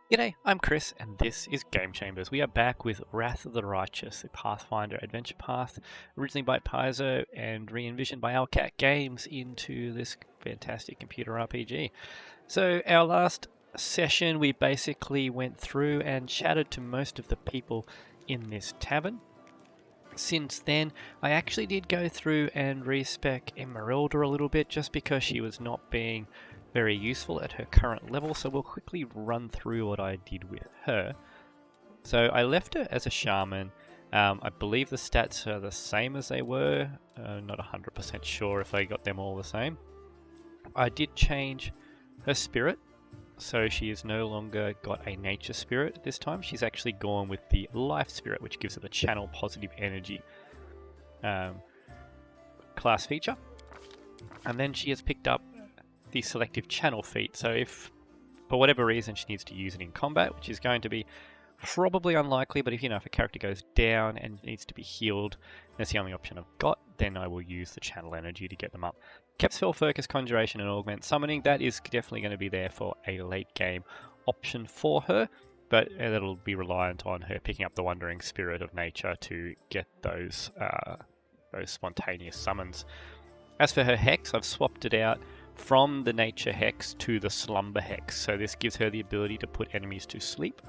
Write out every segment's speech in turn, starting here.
G'day, I'm Chris, and this is Game Chambers. We are back with Wrath of the Righteous, the Pathfinder adventure path, originally by Paizo and re-envisioned by Owlcat Games into this fantastic computer RPG. So our last session, we basically went through and chatted to most of the people in this tavern. Since then, I actually did go through and re-spec Emerylda a little bit, just because she was not being very useful at her current level, so we'll quickly run through what I did with her. So I left her as a shaman. I believe the stats are the same as they were. Not 100% sure if I got them all the same. I did change her spirit, so she is no longer got a nature spirit this time. She's actually gone with the life spirit, which gives her the channel positive energy class feature. And then she has picked up the selective channel feat, so if for whatever reason she needs to use it in combat, which is going to be probably unlikely, but if a character goes down and needs to be healed, that's the only option I've got, then I will use the channel energy to get them up. Kept spell focus, conjuration and augment summoning, that is definitely going to be there for a late game option for her, but that'll be reliant on her picking up the wandering spirit of nature to get those spontaneous summons. As for her hex, I've swapped it out from the nature hex to the slumber hex, so this gives her the ability to put enemies to sleep.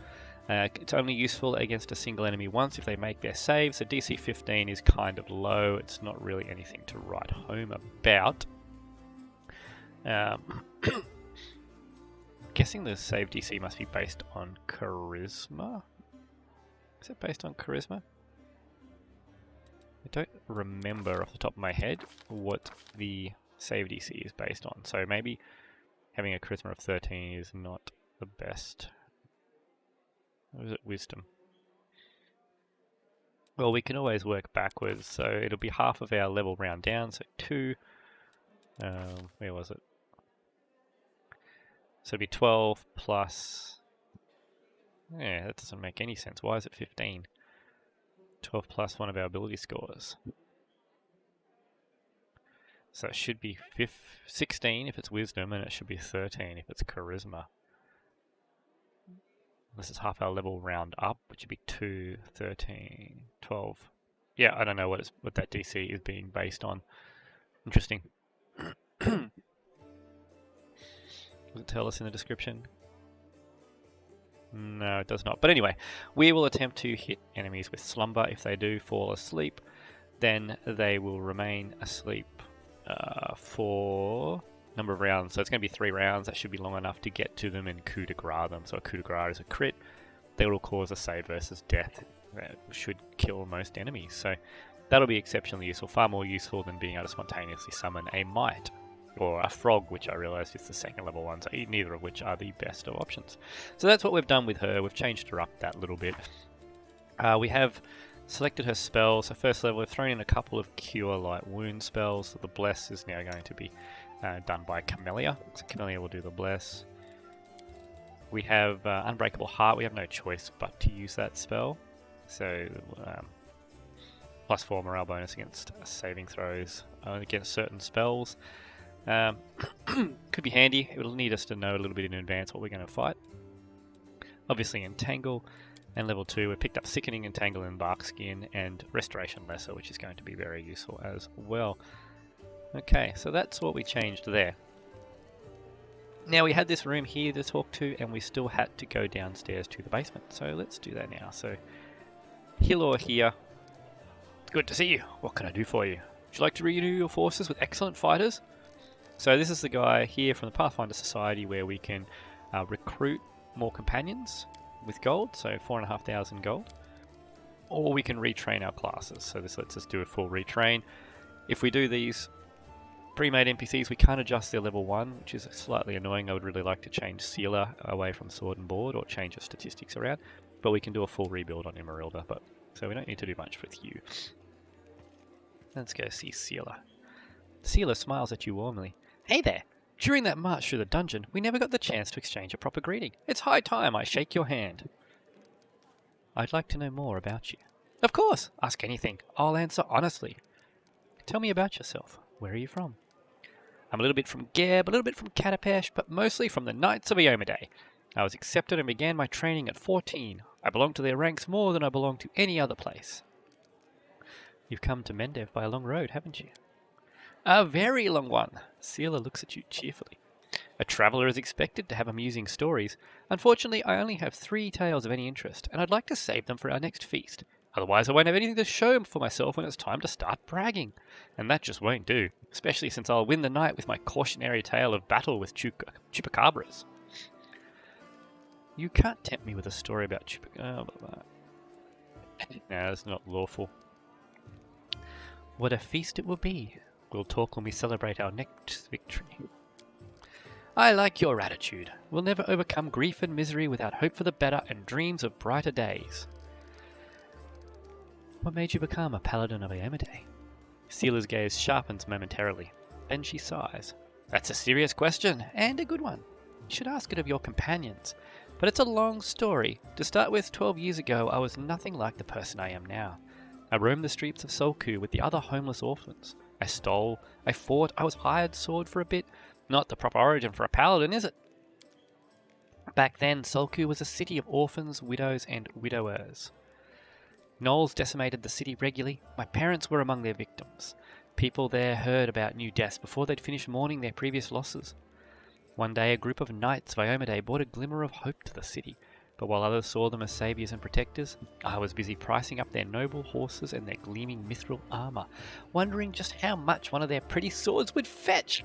It's only useful against a single enemy once if they make their save, so DC 15 is kind of low. It's not really anything to write home about. Guessing the save DC must be based on charisma? Is it based on charisma? I don't remember off the top of my head what the save DC is based on, so maybe having a charisma of 13 is not the best. Or is it wisdom? Well, we can always work backwards, so it'll be half of our level round down, so 2. Where was it? So it'll be 12 plus... Yeah, that doesn't make any sense. Why is it 15? 12 plus one of our ability scores. So it should be 16 if it's wisdom, and it should be 13 if it's charisma. This is half our level round up, which would be 2, 13, 12. Yeah, I don't know what that DC is being based on. Interesting. Does it tell us in the description? No, it does not. But anyway, we will attempt to hit enemies with slumber. If they do fall asleep, then they will remain asleep for a number of rounds. So it's going to be 3 rounds. That should be long enough to get to them and coup de grace them. So a coup de grace is a crit. They will cause a save versus death. That should kill most enemies. So that'll be exceptionally useful. Far more useful than being able to spontaneously summon a mite or a frog, which I realised is the second level one, so neither of which are the best of options. So that's what we've done with her. We've changed her up that little bit. We have selected her spells. So first level, we've thrown in a couple of cure light wound spells. So the bless is now going to be done by Camellia. So Camellia will do the bless. We have Unbreakable Heart. We have no choice but to use that spell. So +4 morale bonus against saving throws against certain spells. Could be handy. It will need us to know a little bit in advance what we're going to fight. Obviously Entangle, and level 2 we picked up Sickening, Entangle and Barkskin, and Restoration Lesser, which is going to be very useful as well. Okay, so that's what we changed there. Now we had this room here to talk to, and we still had to go downstairs to the basement, so let's do that now. So Hilor here. Good to see you. What can I do for you? Would you like to renew your forces with excellent fighters? So this is the guy here from the Pathfinder Society where we can recruit more companions with gold, so 4,500 gold. Or we can retrain our classes, so this lets us do a full retrain. If we do these pre-made NPCs, we can't adjust their level 1, which is slightly annoying. I would really like to change Sealer away from Sword and Board, or change the statistics around, but we can do a full rebuild on Emerylda, so we don't need to do much with you. Let's go see Sealer. Sealer smiles at you warmly. Hey there! During that march through the dungeon, we never got the chance to exchange a proper greeting. It's high time I shake your hand. I'd like to know more about you. Of course! Ask anything. I'll answer honestly. Tell me about yourself. Where are you from? I'm a little bit from Geb, a little bit from Katapesh, but mostly from the Knights of Iomedae. I was accepted and began my training at 14. I belong to their ranks more than I belong to any other place. You've come to Mendev by a long road, haven't you? A very long one. Seela looks at you cheerfully. A traveller is expected to have amusing stories. Unfortunately, I only have 3 tales of any interest, and I'd like to save them for our next feast. Otherwise, I won't have anything to show for myself when it's time to start bragging. And that just won't do, especially since I'll win the night with my cautionary tale of battle with chupacabras. You can't tempt me with a story about chupacabras. No, that's not lawful. What a feast it will be. We'll talk when we celebrate our next victory. I like your attitude. We'll never overcome grief and misery without hope for the better and dreams of brighter days. What made you become a paladin of Iomedae? Seela's gaze sharpens momentarily. Then she sighs. That's a serious question, and a good one. You should ask it of your companions. But it's a long story. To start with, 12 years ago, I was nothing like the person I am now. I roamed the streets of Solku with the other homeless orphans. I stole, I fought, I was hired sword for a bit. Not the proper origin for a paladin, is it? Back then, Solku was a city of orphans, widows, and widowers. Gnolls decimated the city regularly. My parents were among their victims. People there heard about new deaths before they'd finished mourning their previous losses. One day, a group of knights of Iomedae brought a glimmer of hope to the city, but while others saw them as saviors and protectors, I was busy pricing up their noble horses and their gleaming mithril armor, wondering just how much one of their pretty swords would fetch.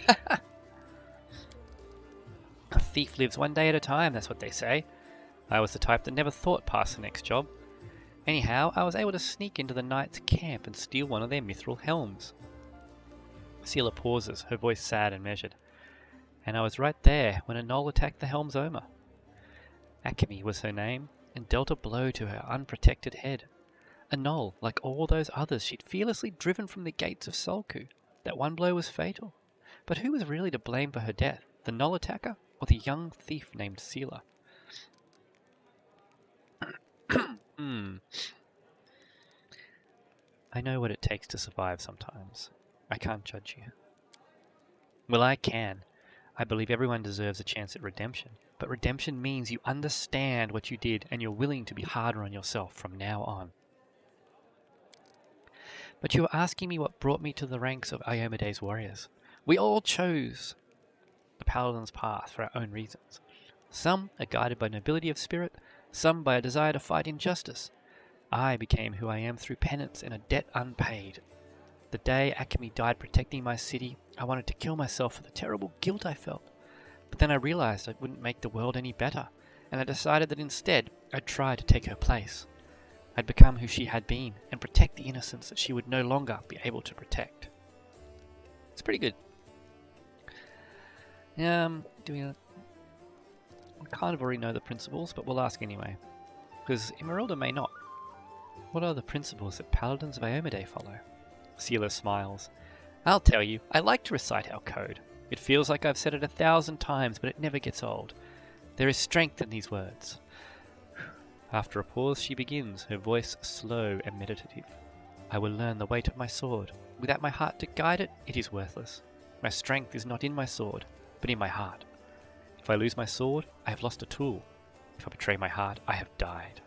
A thief lives one day at a time, that's what they say. I was the type that never thought past the next job. Anyhow, I was able to sneak into the knight's camp and steal one of their mithril helms. Seela pauses, her voice sad and measured. And I was right there when a gnoll attacked the helm's owner. Akemi was her name, and dealt a blow to her unprotected head. A gnoll, like all those others, she'd fearlessly driven from the gates of Solku. That one blow was fatal. But who was really to blame for her death? The gnoll attacker, or the young thief named Seela? I know what it takes to survive sometimes. I can't judge you. Well, I can. I believe everyone deserves a chance at redemption. But redemption means you understand what you did and you're willing to be harder on yourself from now on. But you are asking me what brought me to the ranks of Iomedae's warriors. We all chose the paladin's path for our own reasons. Some are guided by nobility of spirit, some by a desire to fight injustice. I became who I am through penance and a debt unpaid. The day Akemi died protecting my city, I wanted to kill myself for the terrible guilt I felt. But then I realized I wouldn't make the world any better, and I decided that instead I'd try to take her place. I'd become who she had been, and protect the innocence that she would no longer be able to protect. It's pretty good. We kind of already know the principles, but we'll ask anyway. Because Emerylda may not. What are the principles that paladins of Iomedae follow? Seela smiles. I'll tell you, I like to recite our code. It feels like I've said it 1,000 times, but it never gets old. There is strength in these words. After a pause, she begins, her voice slow and meditative. I will learn the weight of my sword. Without my heart to guide it, it is worthless. My strength is not in my sword, but in my heart. If I lose my sword, I have lost a tool. If I betray my heart, I have died.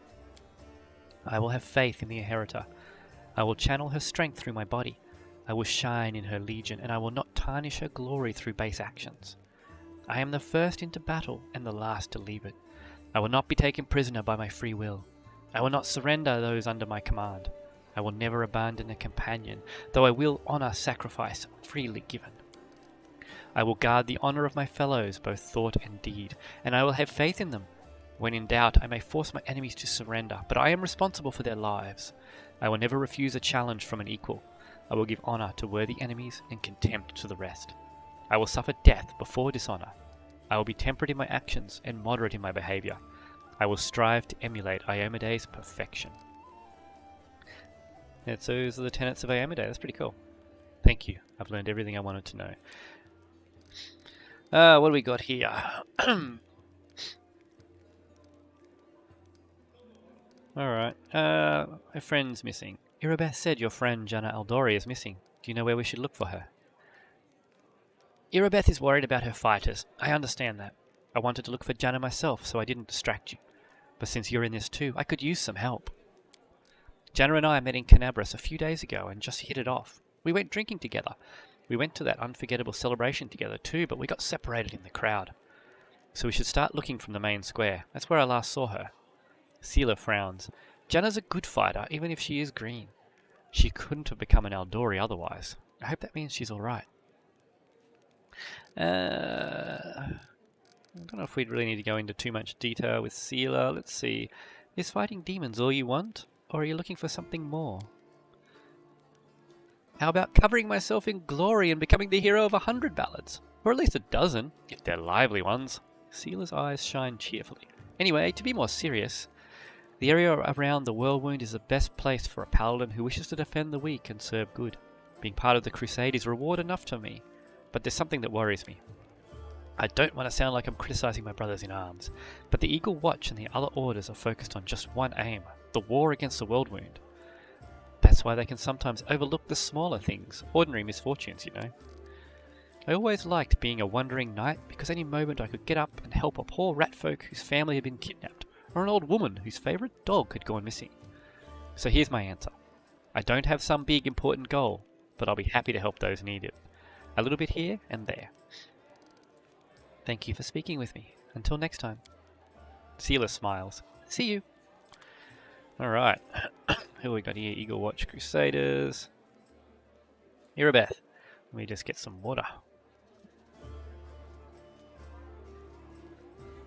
I will have faith in the inheritor. I will channel her strength through my body. I will shine in her legion, and I will not tarnish her glory through base actions. I am the first into battle and the last to leave it. I will not be taken prisoner by my free will. I will not surrender those under my command. I will never abandon a companion, though I will honor sacrifice freely given. I will guard the honor of my fellows, both thought and deed, and I will have faith in them. When in doubt, I may force my enemies to surrender, but I am responsible for their lives. I will never refuse a challenge from an equal. I will give honor to worthy enemies and contempt to the rest. I will suffer death before dishonor. I will be temperate in my actions and moderate in my behavior. I will strive to emulate Iomedae's perfection. Yeah, so those are the tenets of Iomedae. That's pretty cool. Thank you. I've learned everything I wanted to know. What do we got here? Alright. My friend's missing. Irabeth said your friend Jana Aldori is missing. Do you know where we should look for her? Irabeth is worried about her fighters. I understand that. I wanted to look for Janna myself, so I didn't distract you. But since you're in this too, I could use some help. Janna and I met in Canabras a few days ago and just hit it off. We went drinking together. We went to that unforgettable celebration together too, but we got separated in the crowd. So we should start looking from the main square. That's where I last saw her. Seela frowns. Janna's a good fighter, even if she is green. She couldn't have become an Eldori otherwise. I hope that means she's alright. I don't know if we'd really need to go into too much detail with Seela. Let's see. Is fighting demons all you want? Or are you looking for something more? How about covering myself in glory and becoming the hero of 100 ballads? Or at least a dozen, if they're lively ones. Seela's eyes shine cheerfully. Anyway, to be more serious, the area around the Whirlwind is the best place for a paladin who wishes to defend the weak and serve good. Being part of the crusade is reward enough to me, but there's something that worries me. I don't want to sound like I'm criticizing my brothers in arms, but the Eagle Watch and the other orders are focused on just one aim, the war against the Whirlwind. That's why they can sometimes overlook the smaller things, ordinary misfortunes, you know. I always liked being a wandering knight because any moment I could get up and help a poor rat folk whose family had been kidnapped, or an old woman whose favourite dog had gone missing. So here's my answer. I don't have some big important goal, but I'll be happy to help those needed. A little bit here and there. Thank you for speaking with me. Until next time. Seela smiles. See you. Alright. Who we got here? Eagle Watch Crusaders. Irabeth. Let me just get some water.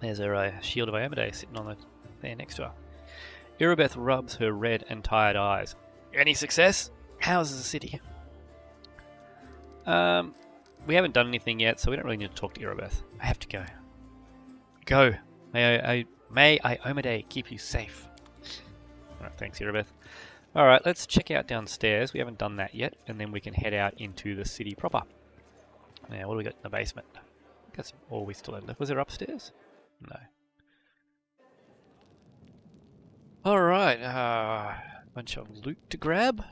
There's her Shield of Iomedae sitting on there next to her. Irabeth rubs her red and tired eyes. Any success? How's the city? We haven't done anything yet, so we don't really need to talk to Irabeth. I have to go. Go. May Iomedae keep you safe. Alright, thanks Irabeth. Alright, let's check out downstairs. We haven't done that yet, and then we can head out into the city proper. Now, what do we got in the basement? I think that's all we still had left. Was there upstairs? No. Alright, bunch of loot to grab.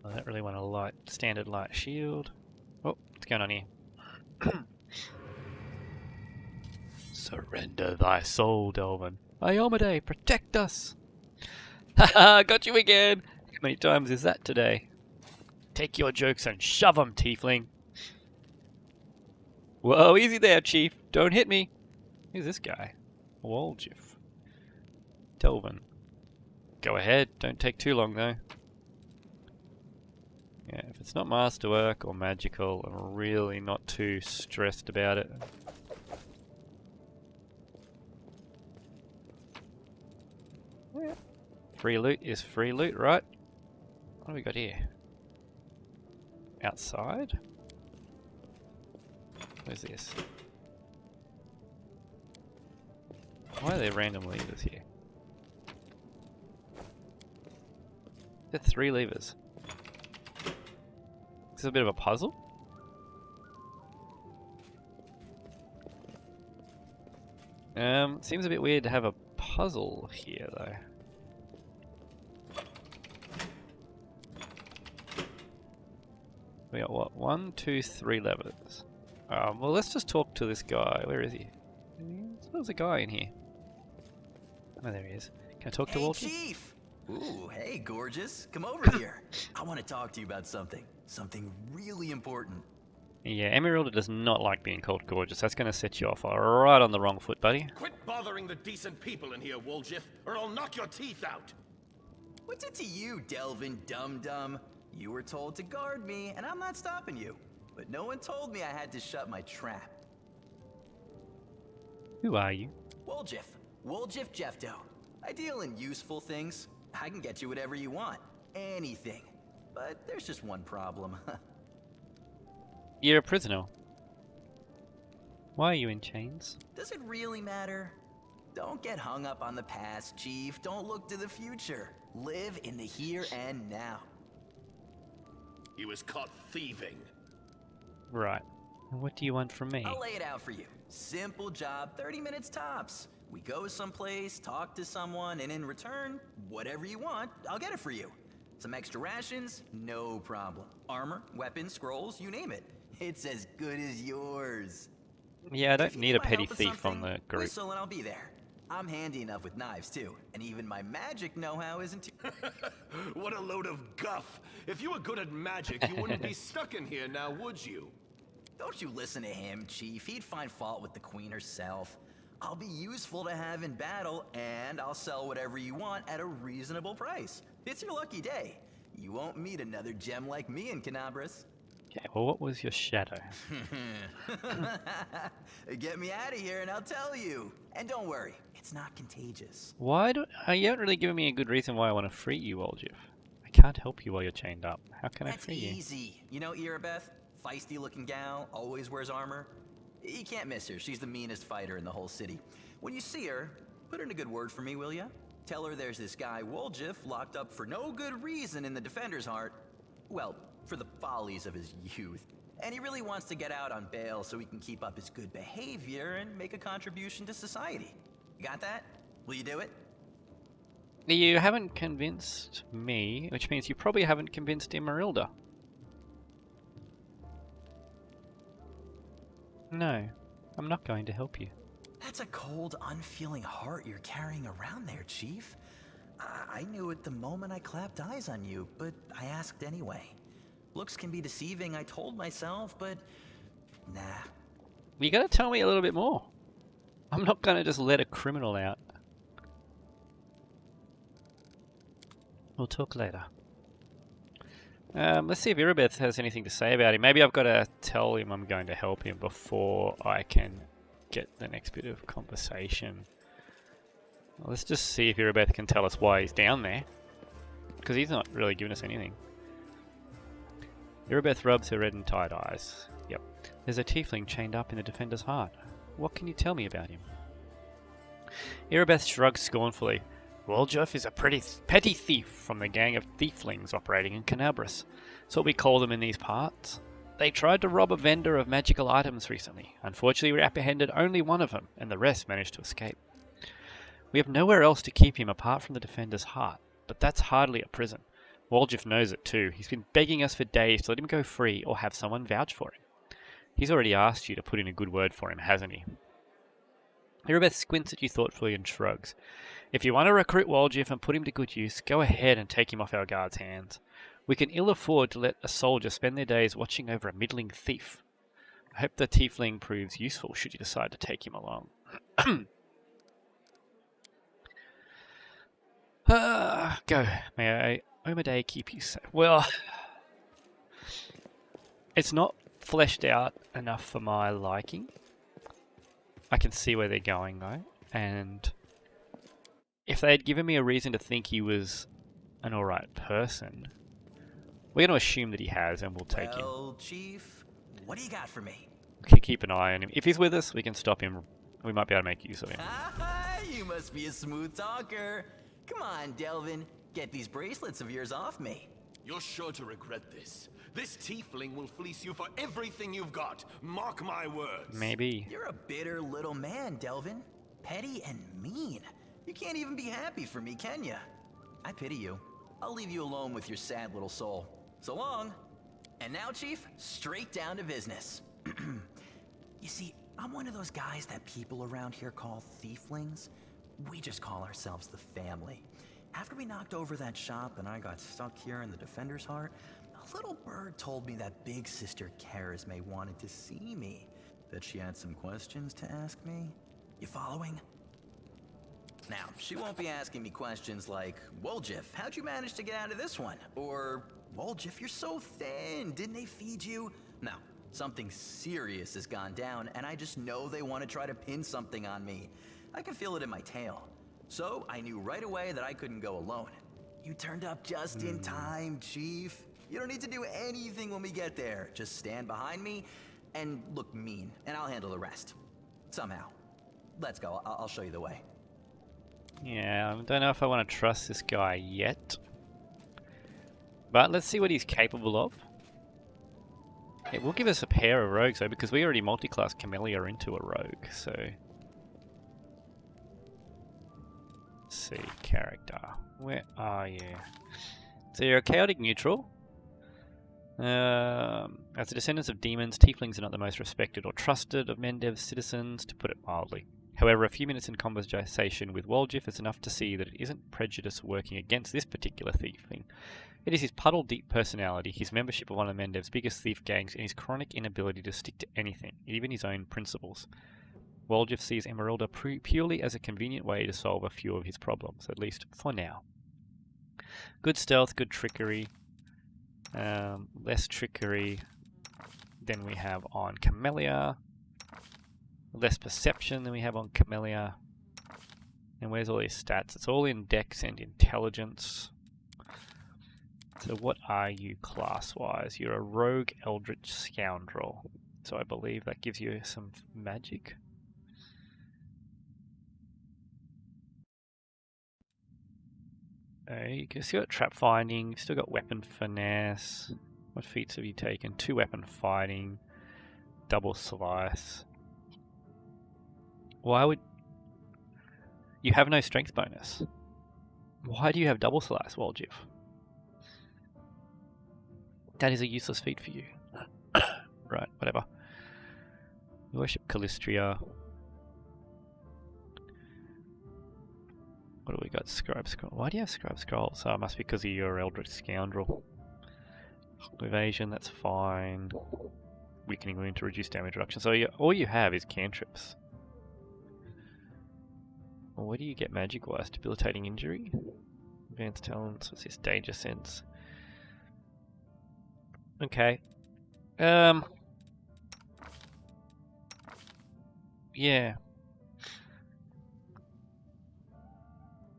I don't really want a standard light shield. Oh, what's going on here? Surrender thy soul, Delvin. Iomedae, protect us! Haha, got you again! How many times is that today? Take your jokes and shove 'em, Tiefling! Whoa, easy there, Chief. Don't hit me. Who's this guy? Waljif. Delvin. Go ahead. Don't take too long, though. Yeah, if it's not masterwork or magical, I'm really not too stressed about it. Yeah. Free loot is free loot, right? What do we got here? Outside? Where's this? Why are there random levers here? There are 3 levers. This is a bit of a puzzle. Seems a bit weird to have a puzzle here though. We got what? 1, 2, 3 levers. Well, let's just talk to this guy. Where is he? There's a guy in here. Oh, there he is. Can I talk to Walter? Hey, Chief! Ooh, hey, gorgeous. Come over here. I want to talk to you about something. Something really important. Yeah, Emerylda does not like being called gorgeous. That's going to set you off right on the wrong foot, buddy. Quit bothering the decent people in here, Woljif, or I'll knock your teeth out. What's it to you, Delvin Dum-Dum? You were told to guard me, and I'm not stopping you. But no one told me I had to shut my trap. Who are you? Woljif. Woljif Jefto. I deal in useful things. I can get you whatever you want. Anything. But there's just one problem. You're a prisoner. Why are you in chains? Does it really matter? Don't get hung up on the past, Chief. Don't look to the future. Live in the here and now. He was caught thieving. Right. What do you want from me? I'll lay it out for you. Simple job, 30 minutes tops. We go someplace, talk to someone, and in return, whatever you want, I'll get it for you. Some extra rations? No problem. Armor, weapons, scrolls, you name it. It's as good as yours. Yeah, I If don't you need a my petty help with thief on something, the group. whistle and I'll be there. I'm handy enough with knives too, and even my magic know-how isn't too. What a load of guff. If you were good at magic, you wouldn't be stuck in here now, would you? Don't you listen to him, Chief. He'd find fault with the Queen herself. I'll be useful to have in battle, and I'll sell whatever you want at a reasonable price. It's your lucky day. You won't meet another gem like me in Canabras. Okay, well, what was your shadow? Get me out of here and I'll tell you. And don't worry, it's not contagious. Why do you haven't really given me a good reason why I want to free you, Oljif. I can't help you while you're chained up. How can I That's free you? easy. You know Erebeth? Feisty looking gal, always wears armor. You can't miss her. She's the meanest fighter in the whole city. When you see her, put in a good word for me, will ya? Tell her there's this guy Woljif locked up for no good reason in the Defender's Heart. Well, for the follies of his youth. And he really wants to get out on bail so he can keep up his good behavior and make a contribution to society. You got that? Will you do it? You haven't convinced me, which means you probably haven't convinced Emerylda. No, I'm not going to help you. That's a cold, unfeeling heart you're carrying around there, Chief. I knew it the moment I clapped eyes on you, but I asked anyway. Looks can be deceiving, I told myself, but nah. You gotta tell me a little bit more. I'm not gonna just let a criminal out. We'll talk later. Let's see if Erebeth has anything to say about him. Maybe I've got to tell him I'm going to help him before I can get the next bit of conversation. Well, let's just see if Erebeth can tell us why he's down there. Because he's not really giving us anything. Erebeth rubs her red and tired eyes. Yep. There's a Tiefling chained up in the Defender's Heart. What can you tell me about him? Erebeth shrugs scornfully. Woljif is a petty thief from the gang of Thieflings operating in Canabras. That's what we call them in these parts. They tried to rob a vendor of magical items recently. Unfortunately, we apprehended only one of them, and the rest managed to escape. We have nowhere else to keep him apart from the Defender's Heart, but that's hardly a prison. Woljif knows it too. He's been begging us for days to let him go free or have someone vouch for him. He's already asked you to put in a good word for him, hasn't he? Erebeth squints at you thoughtfully and shrugs. If you want to recruit Woljif and put him to good use, go ahead and take him off our guards' hands. We can ill afford to let a soldier spend their days watching over a middling thief. I hope the Tiefling proves useful should you decide to take him along. Go. May Omade keep you safe. Well, it's not fleshed out enough for my liking. I can see where they're going though, and if they had given me a reason to think he was an alright person, we're going to assume that he has, and we'll take him. Well, Chief, what do you got for me? We can keep an eye on him. If he's with us, we can stop him. We might be able to make use of him. You must be a smooth talker. Come on, Delvin. Get these bracelets of yours off me. You're sure to regret this. This Tiefling will fleece you for everything you've got. Mark my words. Maybe. You're a bitter little man, Delvin. Petty and mean. You can't even be happy for me, can you? I pity you. I'll leave you alone with your sad little soul. So long. And now, Chief, straight down to business. You see, I'm one of those guys that people around here call Thieflings. We just call ourselves the family. After we knocked over that shop and I got stuck here in the Defender's Heart, a little bird told me that big sister Charisme wanted to see me. That she had some questions to ask me. You following? Now, she won't be asking me questions like, Woljif, how'd you manage to get out of this one? Or, Woljif, you're so thin, didn't they feed you? No, something serious has gone down, and I just know they want to try to pin something on me. I can feel it in my tail. So, I knew right away that I couldn't go alone. You turned up just in time, Chief. You don't need to do anything when we get there. Just stand behind me and look mean, and I'll handle the rest. Somehow. Let's go, I'll show you the way. Yeah, I don't know if I want to trust this guy yet. But let's see what he's capable of. It will give us a pair of rogues though, because we already multi-class Camellia into a rogue, so... Let's see, character. Where are you? So you're a chaotic neutral. As the descendants of demons, Tieflings are not the most respected or trusted of Mendev's citizens, to put it mildly. However, a few minutes in conversation with Woljif is enough to see that it isn't prejudice working against this particular Thiefling. It is his puddle-deep personality, his membership of one of Mendev's biggest thief gangs, and his chronic inability to stick to anything, even his own principles. Woljif sees Emerylda purely as a convenient way to solve a few of his problems, at least for now. Good stealth, good trickery. Less trickery than we have on Camellia. Less perception than we have on Camellia. And where's all these stats? It's all in Dex and Intelligence. So what are you class-wise? You're a rogue eldritch scoundrel. So I believe that gives you some magic. You can still got trap finding, still got weapon finesse. What feats have you taken? 2 weapon fighting, double slice. Why would you have no strength bonus? Why do you have double slice, Woljif? That is a useless feat for you. Right, whatever. You worship Callistria. What do we got? Scribe Scroll. Why do you have Scribe Scroll? So it must be because of your Eldritch Scoundrel. Evasion, that's fine. Weakening wound to reduce damage reduction. So all you have is cantrips. Well, where do you get magic-wise? Debilitating injury? Advanced talents. What's this? Danger sense. Okay. Yeah.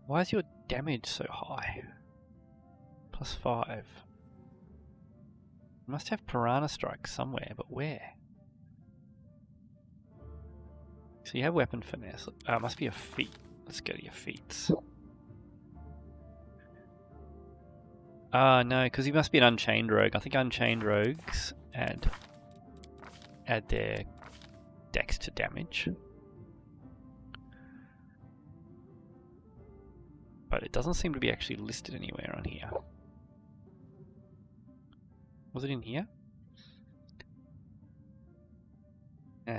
Why is your damage so high? +5. You must have Piranha Strike somewhere, but where? So you have Weapon Finesse. It must be a feat. Let's go to your feats. No, because he must be an Unchained Rogue. I think Unchained Rogues add their dex to damage. But it doesn't seem to be actually listed anywhere on here. Was it in here?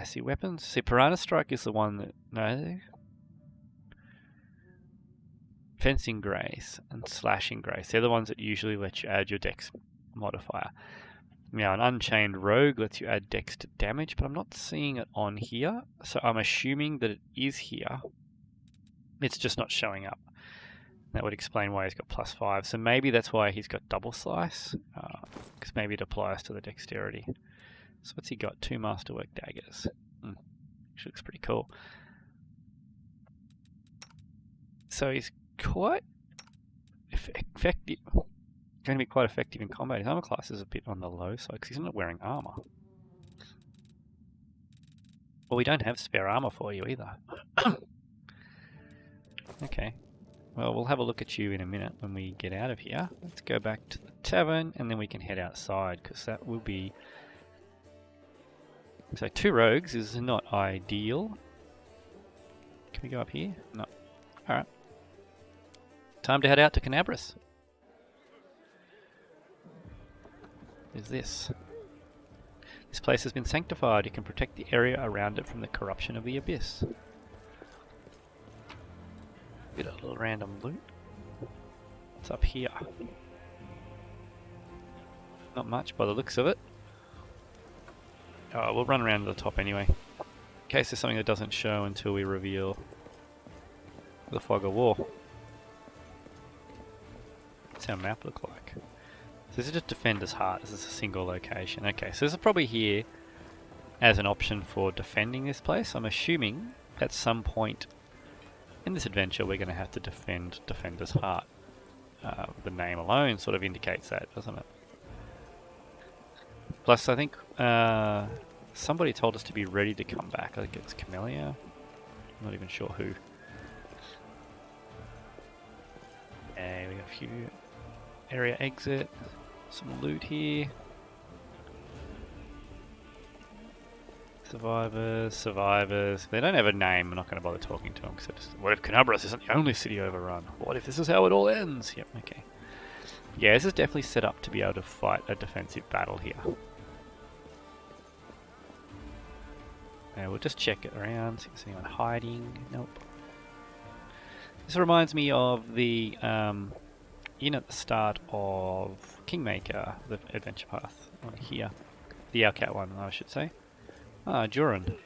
See, weapons. See, Piranha Strike is the one that... No. Fencing Grace and Slashing Grace. They're the ones that usually let you add your dex modifier. Now, an Unchained Rogue lets you add dex to damage, but I'm not seeing it on here. So I'm assuming that it is here. It's just not showing up. That would explain why he's got +5. So maybe that's why he's got double slice, because maybe it applies to the dexterity. So what's he got? 2 masterwork daggers. Which looks pretty cool. So he's quite effective. Going to be quite effective in combat. His armor class is a bit on the low side because he's not wearing armor. Well, we don't have spare armor for you either. Okay. Well, we'll have a look at you in a minute when we get out of here. Let's go back to the tavern and then we can head outside because that will be... So 2 rogues is not ideal. Can we go up here? No. Alright. Time to head out to Canabras. Is this? This place has been sanctified. You can protect the area around it from the corruption of the abyss. Get a little random loot. What's up here? Not much by the looks of it. Oh, we'll run around to the top anyway. In case there's something that doesn't show until we reveal the Fog of War. What's our map look like? So this is just Defender's Heart. This is a single location. Okay, so this is probably here as an option for defending this place. I'm assuming at some point in this adventure we're going to have to defend Defender's Heart. The name alone sort of indicates that, doesn't it? Plus, I think somebody told us to be ready to come back. I think it's Camellia. I'm not even sure who. Okay, we got a few area exit, some loot here. Survivors. They don't have a name. I'm not going to bother talking to them because what if Canabras isn't the only city overrun? What if this is how it all ends? Yep, okay. Yeah, this is definitely set up to be able to fight a defensive battle here. We'll just check it around, see if there's anyone hiding. Nope. This reminds me of the, in at the start of Kingmaker, the adventure path on here. The Owlcat one, I should say. Ah, Durin.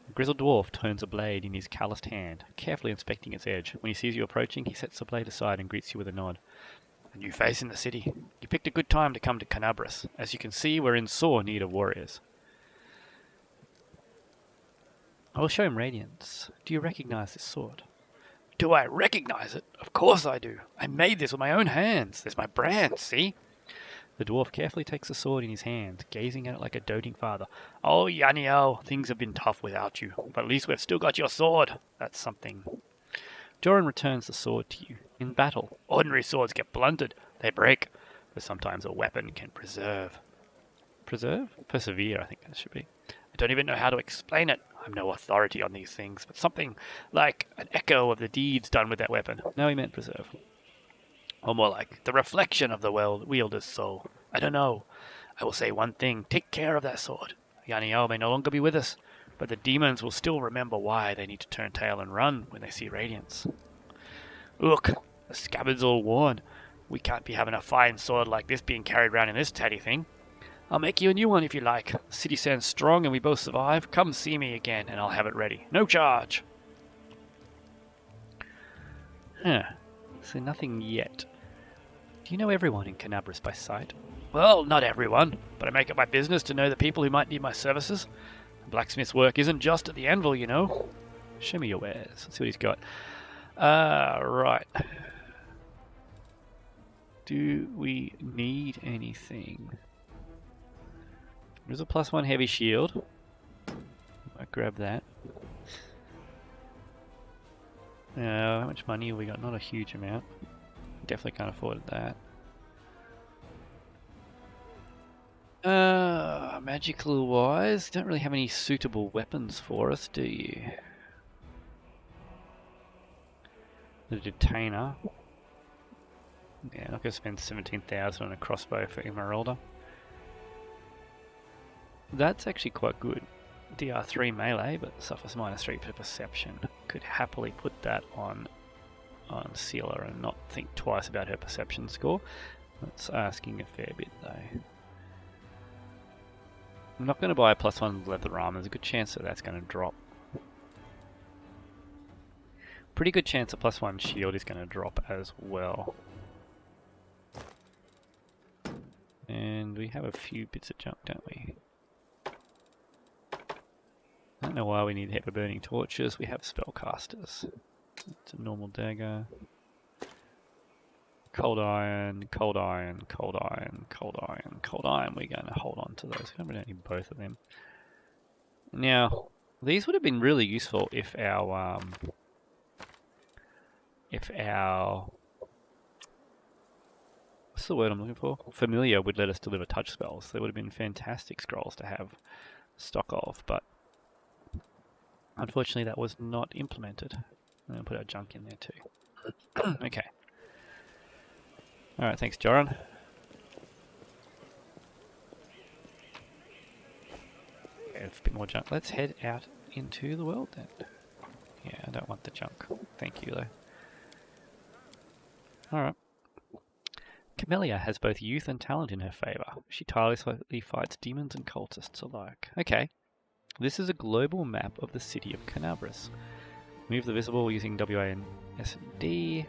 A grizzled dwarf turns a blade in his calloused hand, carefully inspecting its edge. When he sees you approaching, he sets the blade aside and greets you with a nod. A new face in the city. You picked a good time to come to Canabras. As you can see, we're in sore need of warriors. I will show him Radiance. Do you recognize this sword? Do I recognize it? Of course I do. I made this with my own hands. There's my brand, see? The dwarf carefully takes the sword in his hand, gazing at it like a doting father. Oh, Yaniel, things have been tough without you, but at least we've still got your sword. That's something. Joran returns the sword to you. In battle, ordinary swords get blunted. They break, but sometimes a weapon can preserve. Preserve? Persevere, I think that should be. I don't even know how to explain it. I'm no authority on these things, but something like an echo of the deeds done with that weapon. No, he meant preserve. Or more like the reflection of the wielder's soul. I don't know. I will say one thing. Take care of that sword. Yaniel may no longer be with us, but the demons will still remember why they need to turn tail and run when they see Radiance. Look, the scabbard's all worn. We can't be having a fine sword like this being carried around in this tatty thing. I'll make you a new one if you like. The city stands strong and we both survive. Come see me again and I'll have it ready. No charge. Huh. So nothing yet. Do you know everyone in Canabras by sight? Well, not everyone, but I make it my business to know the people who might need my services. Blacksmith's work isn't just at the anvil, you know. Show me your wares. Let's see what he's got. Right. Do we need anything? There's a +1 heavy shield. Might grab that. How much money have we got? Not a huge amount. Definitely can't afford that. Magical wise, don't really have any suitable weapons for us, do you? The detainer. Yeah, not going to spend 17,000 on a crossbow for Emerylda. That's actually quite good. DR3 melee, but suffers -3 per perception. Could happily put that on Sealer and not think twice about her perception score. That's asking a fair bit though. I'm not going to buy a +1 leather arm. There's a good chance that that's going to drop. Pretty good chance a +1 shield is going to drop as well. And we have a few bits of junk, don't we? I don't know why we need heavy burning torches. We have spellcasters. It's a normal dagger. Cold iron, cold iron, cold iron, cold iron, cold iron. We're going to hold on to those. We don't need both of them. Now, these would have been really useful if our what's the word I'm looking for? Familiar would let us deliver touch spells. They would have been fantastic scrolls to have stock of, but unfortunately that was not implemented. I'm going to put our junk in there too. Okay. Alright, thanks Joran. Okay, a bit more junk. Let's head out into the world then. Yeah, I don't want the junk. Thank you though. Alright. Camellia has both youth and talent in her favour. She tirelessly fights demons and cultists alike. Okay. This is a global map of the city of Canabras. Move the visible using WA and SD.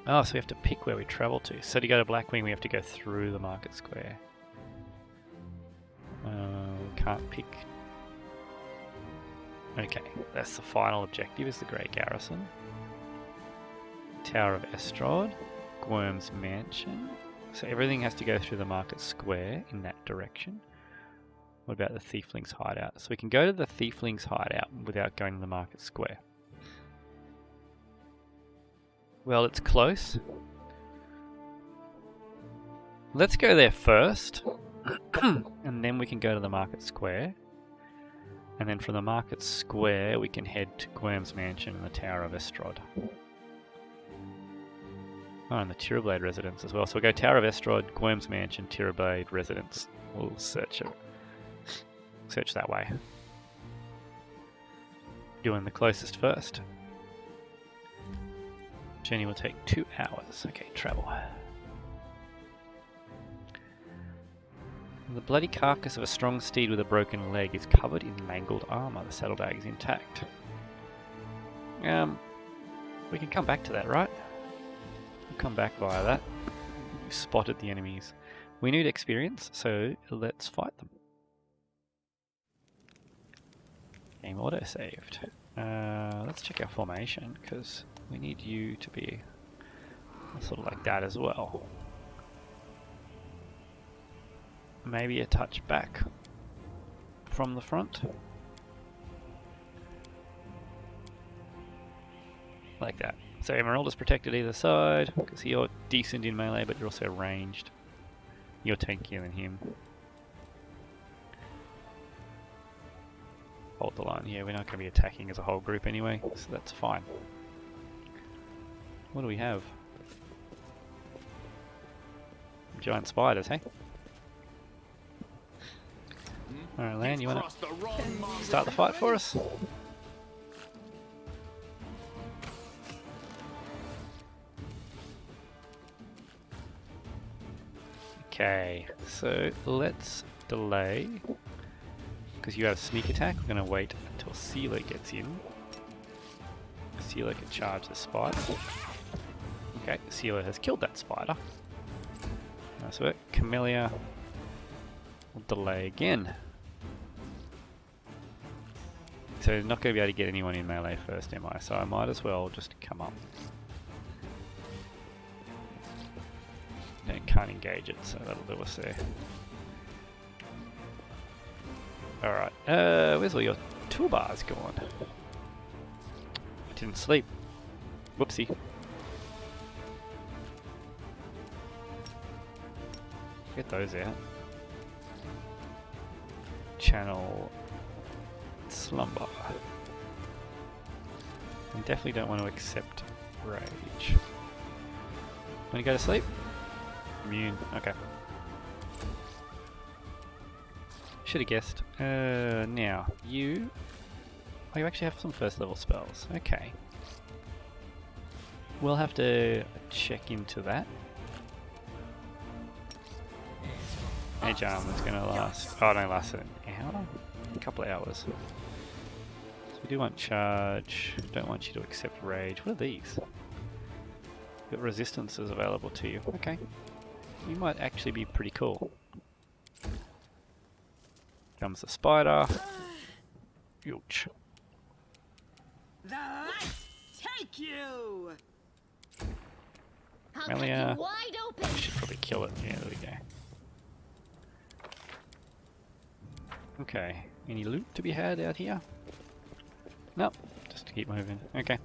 Oh, so we have to pick where we travel to. So to go to Blackwing, we have to go through the market square. Can't pick. Okay, that's the final objective, is the Grey Garrison. Tower of Estrad. Worm's Mansion. So everything has to go through the market square in that direction. What about the Thieflings hideout? So we can go to the Thieflings hideout without going to the market square. Well, it's close. Let's go there first. And then we can go to the market square. And then from the market square we can head to Worm's Mansion and the Tower of Estrad. Oh, and the Tirablade residence as well. So we'll go Tower of Estrod, Gwyrm's Mansion, Tirablade residence. We'll search it. Search that way. Doing the closest first. Journey will take 2 hours. Okay, travel. The bloody carcass of a strong steed with a broken leg is covered in mangled armor. The saddlebag is intact. We can come back to that, right? We'll come back via that. We've spotted the enemies. We need experience, so let's fight them. Game auto-saved. Let's check our formation, because we need you to be sort of like that as well. Maybe a touch back from the front. Like that. So Emerylda's protected either side, because you're decent in melee, but you're also ranged. You're tankier than him. Hold the line here, we're not going to be attacking as a whole group anyway, so that's fine. What do we have? Giant spiders, hey? Alright, Lan, you want to start the fight for us? Okay, so let's delay, because you have a sneak attack. We're going to wait until Sealer gets in. Sealer can charge the spider. Okay, Sealer has killed that spider. Nice work. Camellia will delay again. So not going to be able to get anyone in melee first, am I? So I might as well just come up. Can't engage it, so that'll do us there. Alright, where's all your toolbars gone? I didn't sleep. Whoopsie. Get those out. Channel slumber. I definitely don't want to accept rage. Want to go to sleep? Immune, okay. Should have guessed. Now, you... Oh, you actually have some first level spells. Okay. We'll have to check into that. Mage Arm is going to last... Oh, it only lasts an hour? A couple of hours. So we do want charge. Don't want you to accept rage. What are these? Got resistances available to you. Okay. You might actually be pretty cool. Comes the spider. Ouch. The lights take you. Melia. Should probably kill it. Yeah, there we go. Okay. Any loot to be had out here? Nope. Just to keep moving. Okay.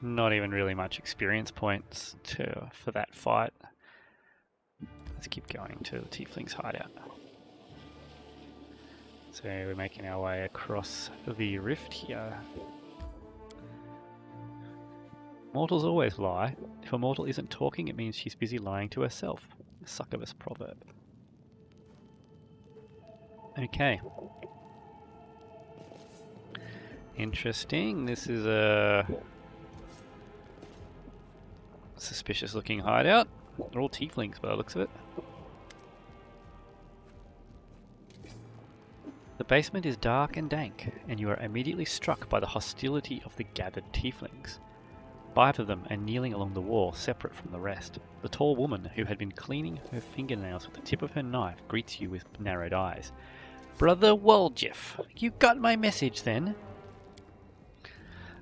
Not even really much experience points for that fight. Let's keep going to the Tiefling's hideout. So we're making our way across the rift here. Mortals always lie. If a mortal isn't talking, it means she's busy lying to herself. A succubus proverb. Okay. Interesting. This is a suspicious looking hideout. They're all tieflings by the looks of it. The basement is dark and dank, and you are immediately struck by the hostility of the gathered tieflings. 5 of them are kneeling along the wall, separate from the rest. The tall woman, who had been cleaning her fingernails with the tip of her knife, greets you with narrowed eyes. Brother Woljif, you got my message then?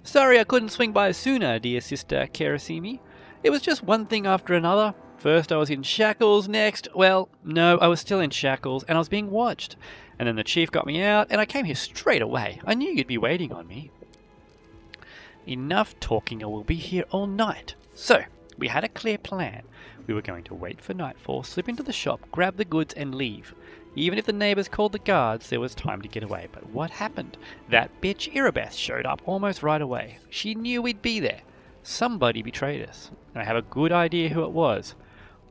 Sorry I couldn't swing by sooner, dear sister Karasimi. It was just one thing after another. First I was in shackles, next, well, no, I was still in shackles, and I was being watched. And then the chief got me out, and I came here straight away. I knew you'd be waiting on me. Enough talking, or we'll be here all night. So, we had a clear plan. We were going to wait for nightfall, slip into the shop, grab the goods, and leave. Even if the neighbours called the guards, there was time to get away. But what happened? That bitch Irabeth showed up almost right away. She knew we'd be there. Somebody betrayed us, and I have a good idea who it was.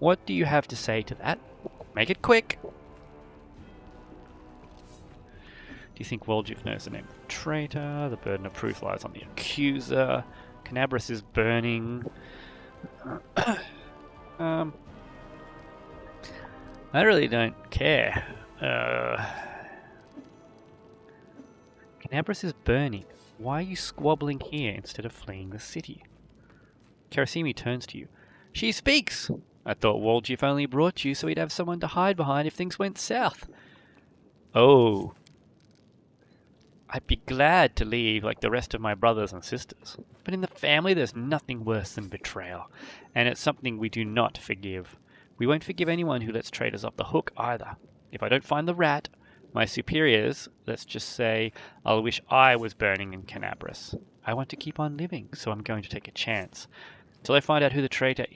What do you have to say to that? Make it quick! Do you think Woljif knows the name of the traitor? The burden of proof lies on the accuser. Canabras is burning. I really don't care. Canabras is burning. Why are you squabbling here instead of fleeing the city? Karasimi turns to you. She speaks! I thought Woljif only brought you so he'd have someone to hide behind if things went south. Oh. I'd be glad to leave like the rest of my brothers and sisters. But in the family there's nothing worse than betrayal. And it's something we do not forgive. We won't forgive anyone who lets traitors off the hook either. If I don't find the rat, my superiors, let's just say, I'll wish I was burning in Canabras. I want to keep on living, so I'm going to take a chance. Till I find out who the traitor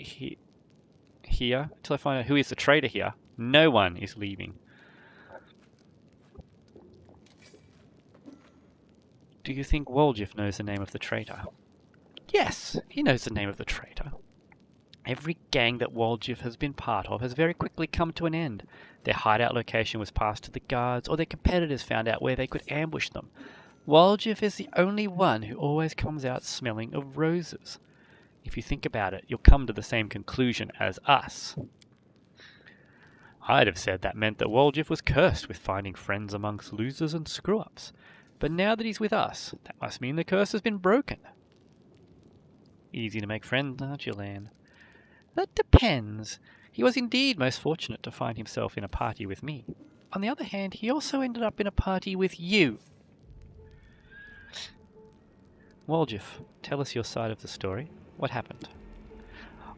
till I find out who is the traitor here, no one is leaving. Do you think Woljif knows the name of the traitor? Yes, he knows the name of the traitor. Every gang that Woljif has been part of has very quickly come to an end. Their hideout location was passed to the guards, or their competitors found out where they could ambush them. Woljif is the only one who always comes out smelling of roses. If you think about it, you'll come to the same conclusion as us. I'd have said that meant that Woljif was cursed with finding friends amongst losers and screw-ups. But now that he's with us, that must mean the curse has been broken. Easy to make friends, aren't you, Lan? That depends. He was indeed most fortunate to find himself in a party with me. On the other hand, he also ended up in a party with you. Woljif, tell us your side of the story. What happened?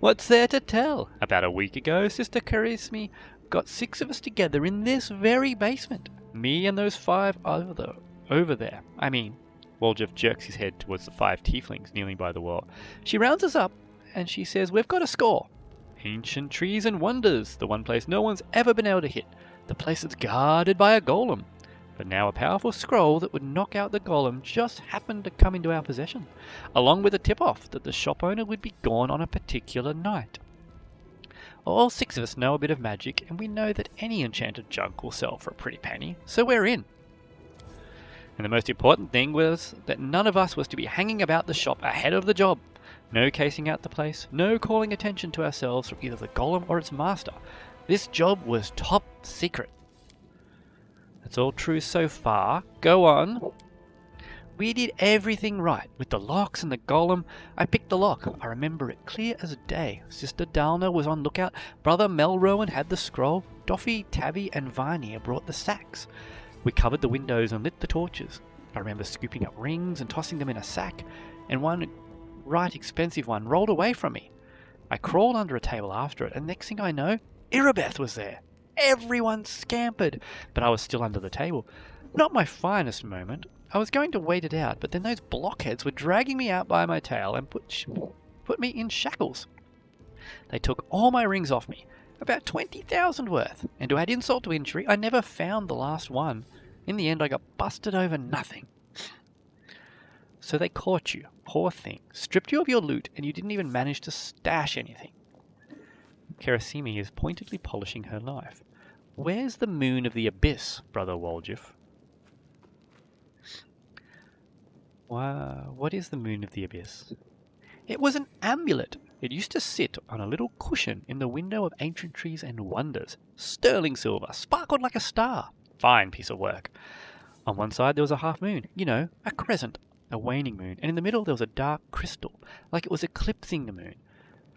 What's there to tell? About a week ago, Sister Karasimi got 6 of us together in this very basement. Me and those 5 over there. I mean, Woljif jerks his head towards the 5 tieflings kneeling by the wall. She rounds us up and she says we've got a score. Ancient trees and wonders, the one place no one's ever been able to hit. The place that's guarded by a golem. But now a powerful scroll that would knock out the golem just happened to come into our possession, along with a tip-off that the shop owner would be gone on a particular night. All 6 of us know a bit of magic, and we know that any enchanted junk will sell for a pretty penny, so we're in. And the most important thing was that none of us was to be hanging about the shop ahead of the job. No casing out the place, no calling attention to ourselves from either the golem or its master. This job was top secret. That's all true so far. Go on. We did everything right. With the locks and the golem, I picked the lock. I remember it clear as day. Sister Dalna was on lookout. Brother Melrowan had the scroll. Doffy, Tabby, and Varnier brought the sacks. We covered the windows and lit the torches. I remember scooping up rings and tossing them in a sack, and one right expensive one rolled away from me. I crawled under a table after it, and next thing I know, Irabeth was there. Everyone scampered, but I was still under the table. Not my finest moment. I was going to wait it out, but then those blockheads were dragging me out by my tail and put me in shackles. They took all my rings off me, about 20,000 worth, and to add insult to injury, I never found the last one. In the end, I got busted over nothing. So they caught you, poor thing, stripped you of your loot, and you didn't even manage to stash anything. Karasimi is pointedly polishing her knife. Where's the moon of the abyss, Brother Woljif? What is the moon of the abyss? It was an amulet. It used to sit on a little cushion in the window of Ancient Trees and Wonders. Sterling silver, sparkled like a star. Fine piece of work. On one side there was a half moon, a crescent, a waning moon, and in the middle there was a dark crystal, like it was eclipsing the moon.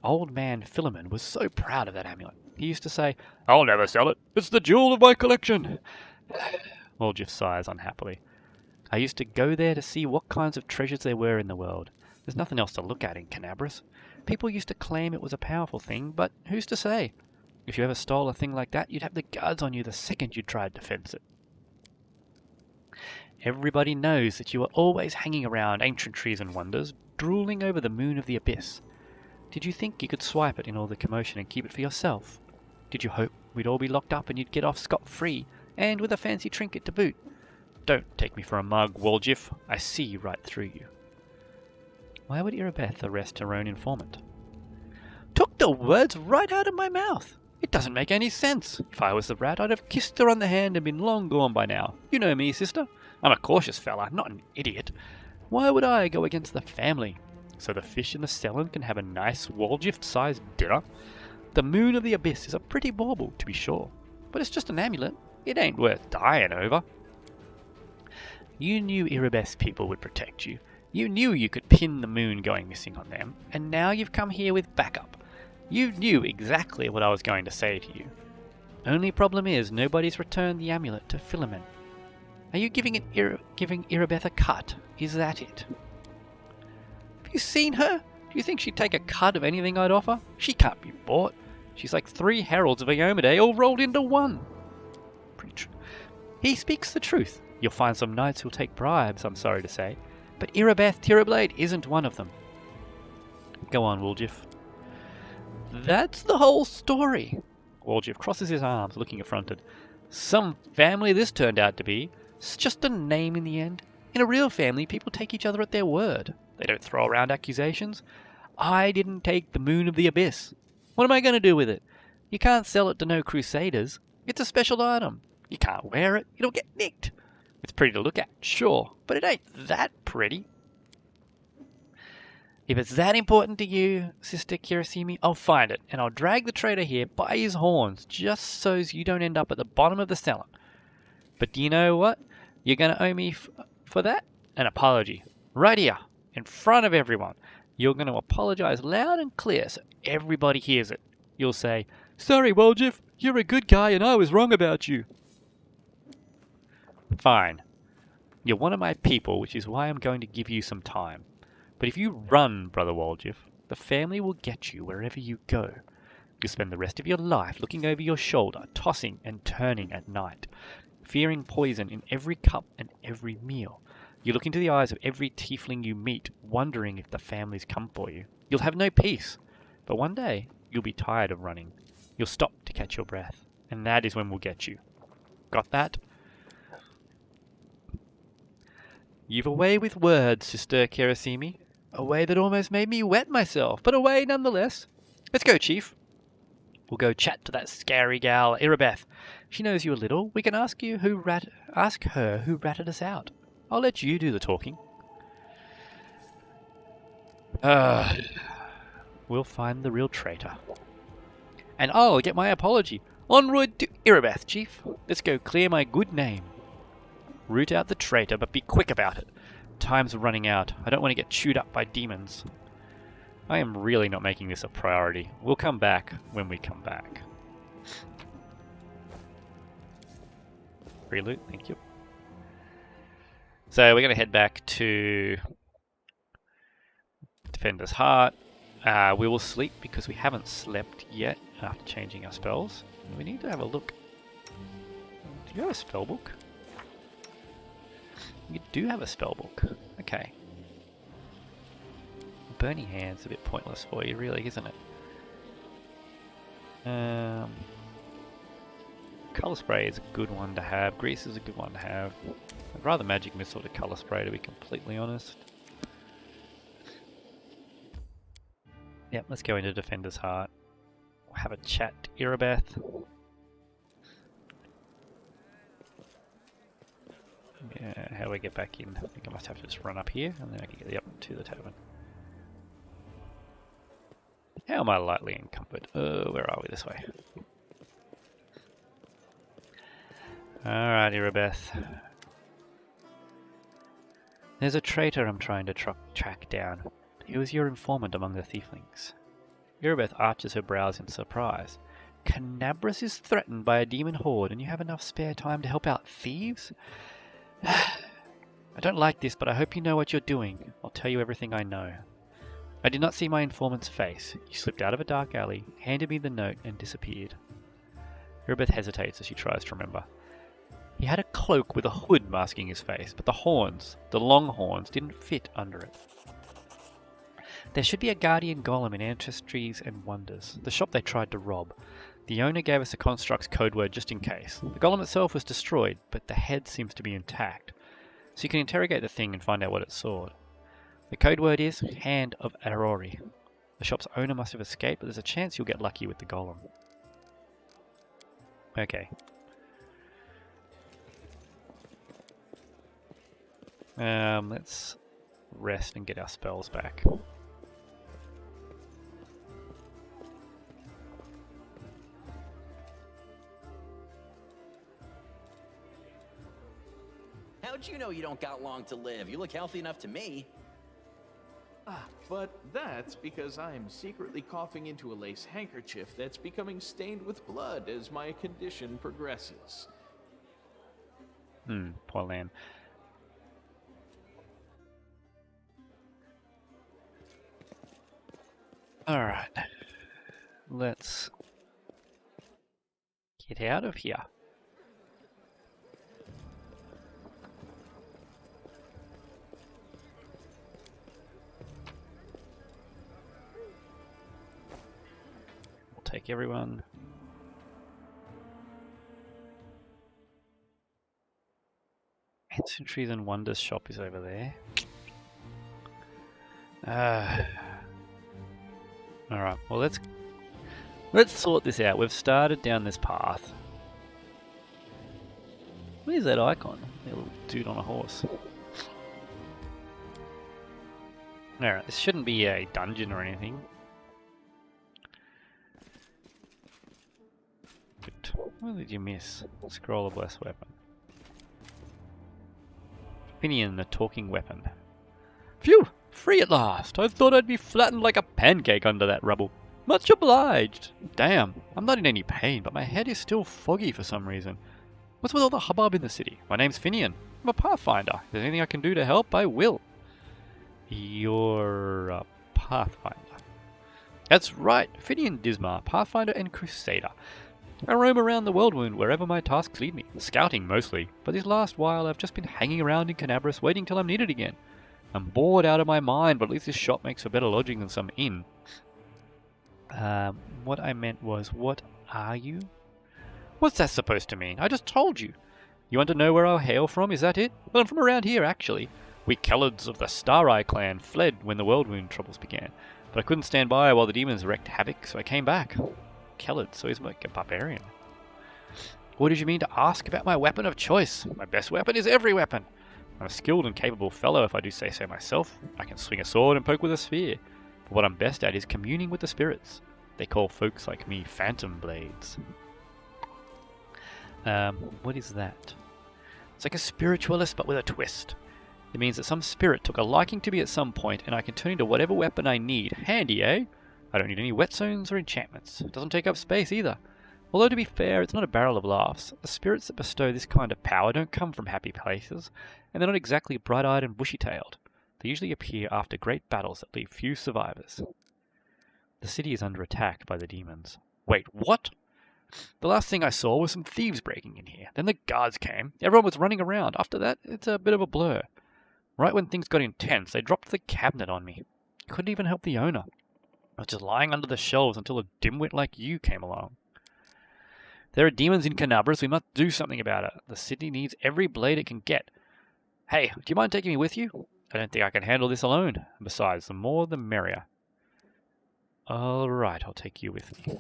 Old man Philemon was so proud of that amulet. He used to say, "I'll never sell it. It's the jewel of my collection." Woljif sighs unhappily. I used to go there to see what kinds of treasures there were in the world. There's nothing else to look at in Canabras. People used to claim it was a powerful thing, but who's to say? If you ever stole a thing like that, you'd have the guards on you the second you tried to fence it. Everybody knows that you were always hanging around Ancient Trees and Wonders, drooling over the moon of the abyss. Did you think you could swipe it in all the commotion and keep it for yourself? Did you hope we'd all be locked up and you'd get off scot-free, and with a fancy trinket to boot? Don't take me for a mug, Woljif. I see right through you. Why would Irabeth arrest her own informant? Took the words right out of my mouth. It doesn't make any sense. If I was the rat, I'd have kissed her on the hand and been long gone by now. You know me, sister. I'm a cautious fella, not an idiot. Why would I go against the family? So the fish in the cellar can have a nice Walgift-sized dinner? The moon of the abyss is a pretty bauble, to be sure. But it's just an amulet. It ain't worth dying over. You knew Irabeth's people would protect you. You knew you could pin the moon going missing on them, and now you've come here with backup. You knew exactly what I was going to say to you. Only problem is nobody's returned the amulet to Philemon. Are you giving Irabeth a cut? Is that it? Have you seen her? Do you think she'd take a cut of anything I'd offer? She can't be bought. She's like 3 heralds of Iomedae all rolled into one. He speaks the truth. You'll find some knights who'll take bribes, I'm sorry to say. But Irabeth Tirablade isn't one of them. Go on, Woljif. That's the whole story. Woljif crosses his arms, looking affronted. Some family this turned out to be. It's just a name in the end. In a real family, people take each other at their word. They don't throw around accusations. I didn't take the moon of the abyss. What am I going to do with it? You can't sell it to no crusaders. It's a special item. You can't wear it. It'll get nicked. It's pretty to look at, sure, but it ain't that pretty. If it's that important to you, Sister Kirasimi, I'll find it, and I'll drag the traitor here by his horns, just so's you don't end up at the bottom of the cellar. But do you know what? You're going to owe me for that? An apology. Right here, in front of everyone. You're going to apologize loud and clear so everybody hears it. You'll say, sorry, Woljif, you're a good guy and I was wrong about you. Fine. You're one of my people, which is why I'm going to give you some time. But if you run, Brother Woljif, the family will get you wherever you go. You'll spend the rest of your life looking over your shoulder, tossing and turning at night, fearing poison in every cup and every meal. You look into the eyes of every tiefling you meet, wondering if the family's come for you. You'll have no peace. But one day, you'll be tired of running. You'll stop to catch your breath. And that is when we'll get you. Got that? You've a way with words, Sister Kirasimi. A way that almost made me wet myself, but a way nonetheless. Let's go, Chief. We'll go chat to that scary gal, Irabeth. She knows you a little. We can ask her who ratted us out. I'll let you do the talking. We'll find the real traitor. And I'll get my apology. Onward to Irabeth, Chief. Let's go clear my good name. Root out the traitor, but be quick about it. Time's running out. I don't want to get chewed up by demons. I am really not making this a priority. We'll come back when we come back. Free loot, thank you. So we're going to head back to Defender's Heart. We will sleep because we haven't slept yet after changing our spells. We need to have a look. Do you have a spellbook? You do have a spellbook. Okay. Burning Hand's a bit pointless for you, really, isn't it? Colour Spray is a good one to have. Grease is a good one to have. I'd rather Magic Missile to Colour Spray, to be completely honest. Yep, let's go into Defender's Heart. We'll have a chat to Irabeth. Yeah, how do I get back in? I think I must have to just run up here and then I can get up to the tavern. How am I lightly encumbered? Where are we? This way. Alright, Irabeth. There's a traitor I'm trying to track down. He was your informant among the Thieflings. Irabeth arches her brows in surprise. Canabras is threatened by a demon horde and you have enough spare time to help out thieves? I don't like this, but I hope you know what you're doing. I'll tell you everything I know. I did not see my informant's face. He slipped out of a dark alley, handed me the note, and disappeared. Irabeth hesitates as she tries to remember. He had a cloak with a hood masking his face, but the horns, the long horns, didn't fit under it. There should be a guardian golem in Ancestries and Wonders, the shop they tried to rob. The owner gave us a construct's code word just in case. The golem itself was destroyed, but the head seems to be intact. So you can interrogate the thing and find out what it sought. The code word is Hand of Aurori. The shop's owner must have escaped, but there's a chance you'll get lucky with the golem. Okay. Let's rest and get our spells back. How'd you know you don't got long to live? You look healthy enough to me. But that's because I'm secretly coughing into a lace handkerchief that's becoming stained with blood as my condition progresses. Poor lamb. Alright. Let's get out of here. We'll take everyone. Ancient Trees and Wonders shop is over there. Alright, well let's sort this out. We've started down this path. Where's that icon? The little dude on a horse. Alright, this shouldn't be a dungeon or anything. But what did you miss? Scroll of Blessed Weapon. Finian, the talking weapon. Phew! Free at last! I thought I'd be flattened like a pancake under that rubble. Much obliged! Damn, I'm not in any pain, but my head is still foggy for some reason. What's with all the hubbub in the city? My name's Finian. I'm a Pathfinder. If there's anything I can do to help, I will. You're a Pathfinder. That's right, Finian Dismar, Pathfinder and Crusader. I roam around the Worldwound wherever my tasks lead me, scouting mostly, but this last while I've just been hanging around in Canabras waiting till I'm needed again. I'm bored out of my mind, but at least this shop makes for better lodging than some inn. What I meant was, what are you? What's that supposed to mean? I just told you. You want to know where I hail from, is that it? Well, I'm from around here, actually. We Kellards of the Star-Eye clan fled when the Worldwound troubles began, but I couldn't stand by while the demons wreaked havoc, so I came back. Kellard, so he's like a barbarian. What did you mean to ask about my weapon of choice? My best weapon is every weapon. I'm a skilled and capable fellow, if I do say so myself. I can swing a sword and poke with a spear. But what I'm best at is communing with the spirits. They call folks like me phantom blades. What is that? It's like a spiritualist, but with a twist. It means that some spirit took a liking to me at some point, and I can turn into whatever weapon I need. Handy, eh? I don't need any whetstones or enchantments. It doesn't take up space either. Although to be fair, it's not a barrel of laughs. The spirits that bestow this kind of power don't come from happy places, and they're not exactly bright-eyed and bushy-tailed. They usually appear after great battles that leave few survivors. The city is under attack by the demons. Wait, what? The last thing I saw was some thieves breaking in here. Then the guards came. Everyone was running around. After that, it's a bit of a blur. Right when things got intense, they dropped the cabinet on me. Couldn't even help the owner. I was just lying under the shelves until a dimwit like you came along. There are demons in Canabras. We must do something about it. The city needs every blade it can get. Hey, do you mind taking me with you? I don't think I can handle this alone. Besides, the more the merrier. Alright, I'll take you with me.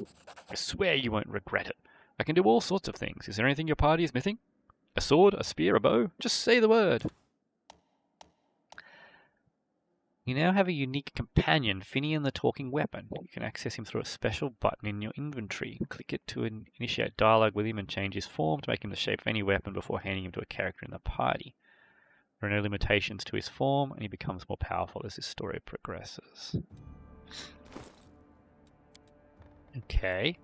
I swear you won't regret it. I can do all sorts of things. Is there anything your party is missing? A sword, a spear, a bow? Just say the word. You now have a unique companion, Finian the Talking Weapon. You can access him through a special button in your inventory. Click it to initiate dialogue with him and change his form to make him the shape of any weapon before handing him to a character in the party. There are no limitations to his form, and he becomes more powerful as his story progresses. Okay.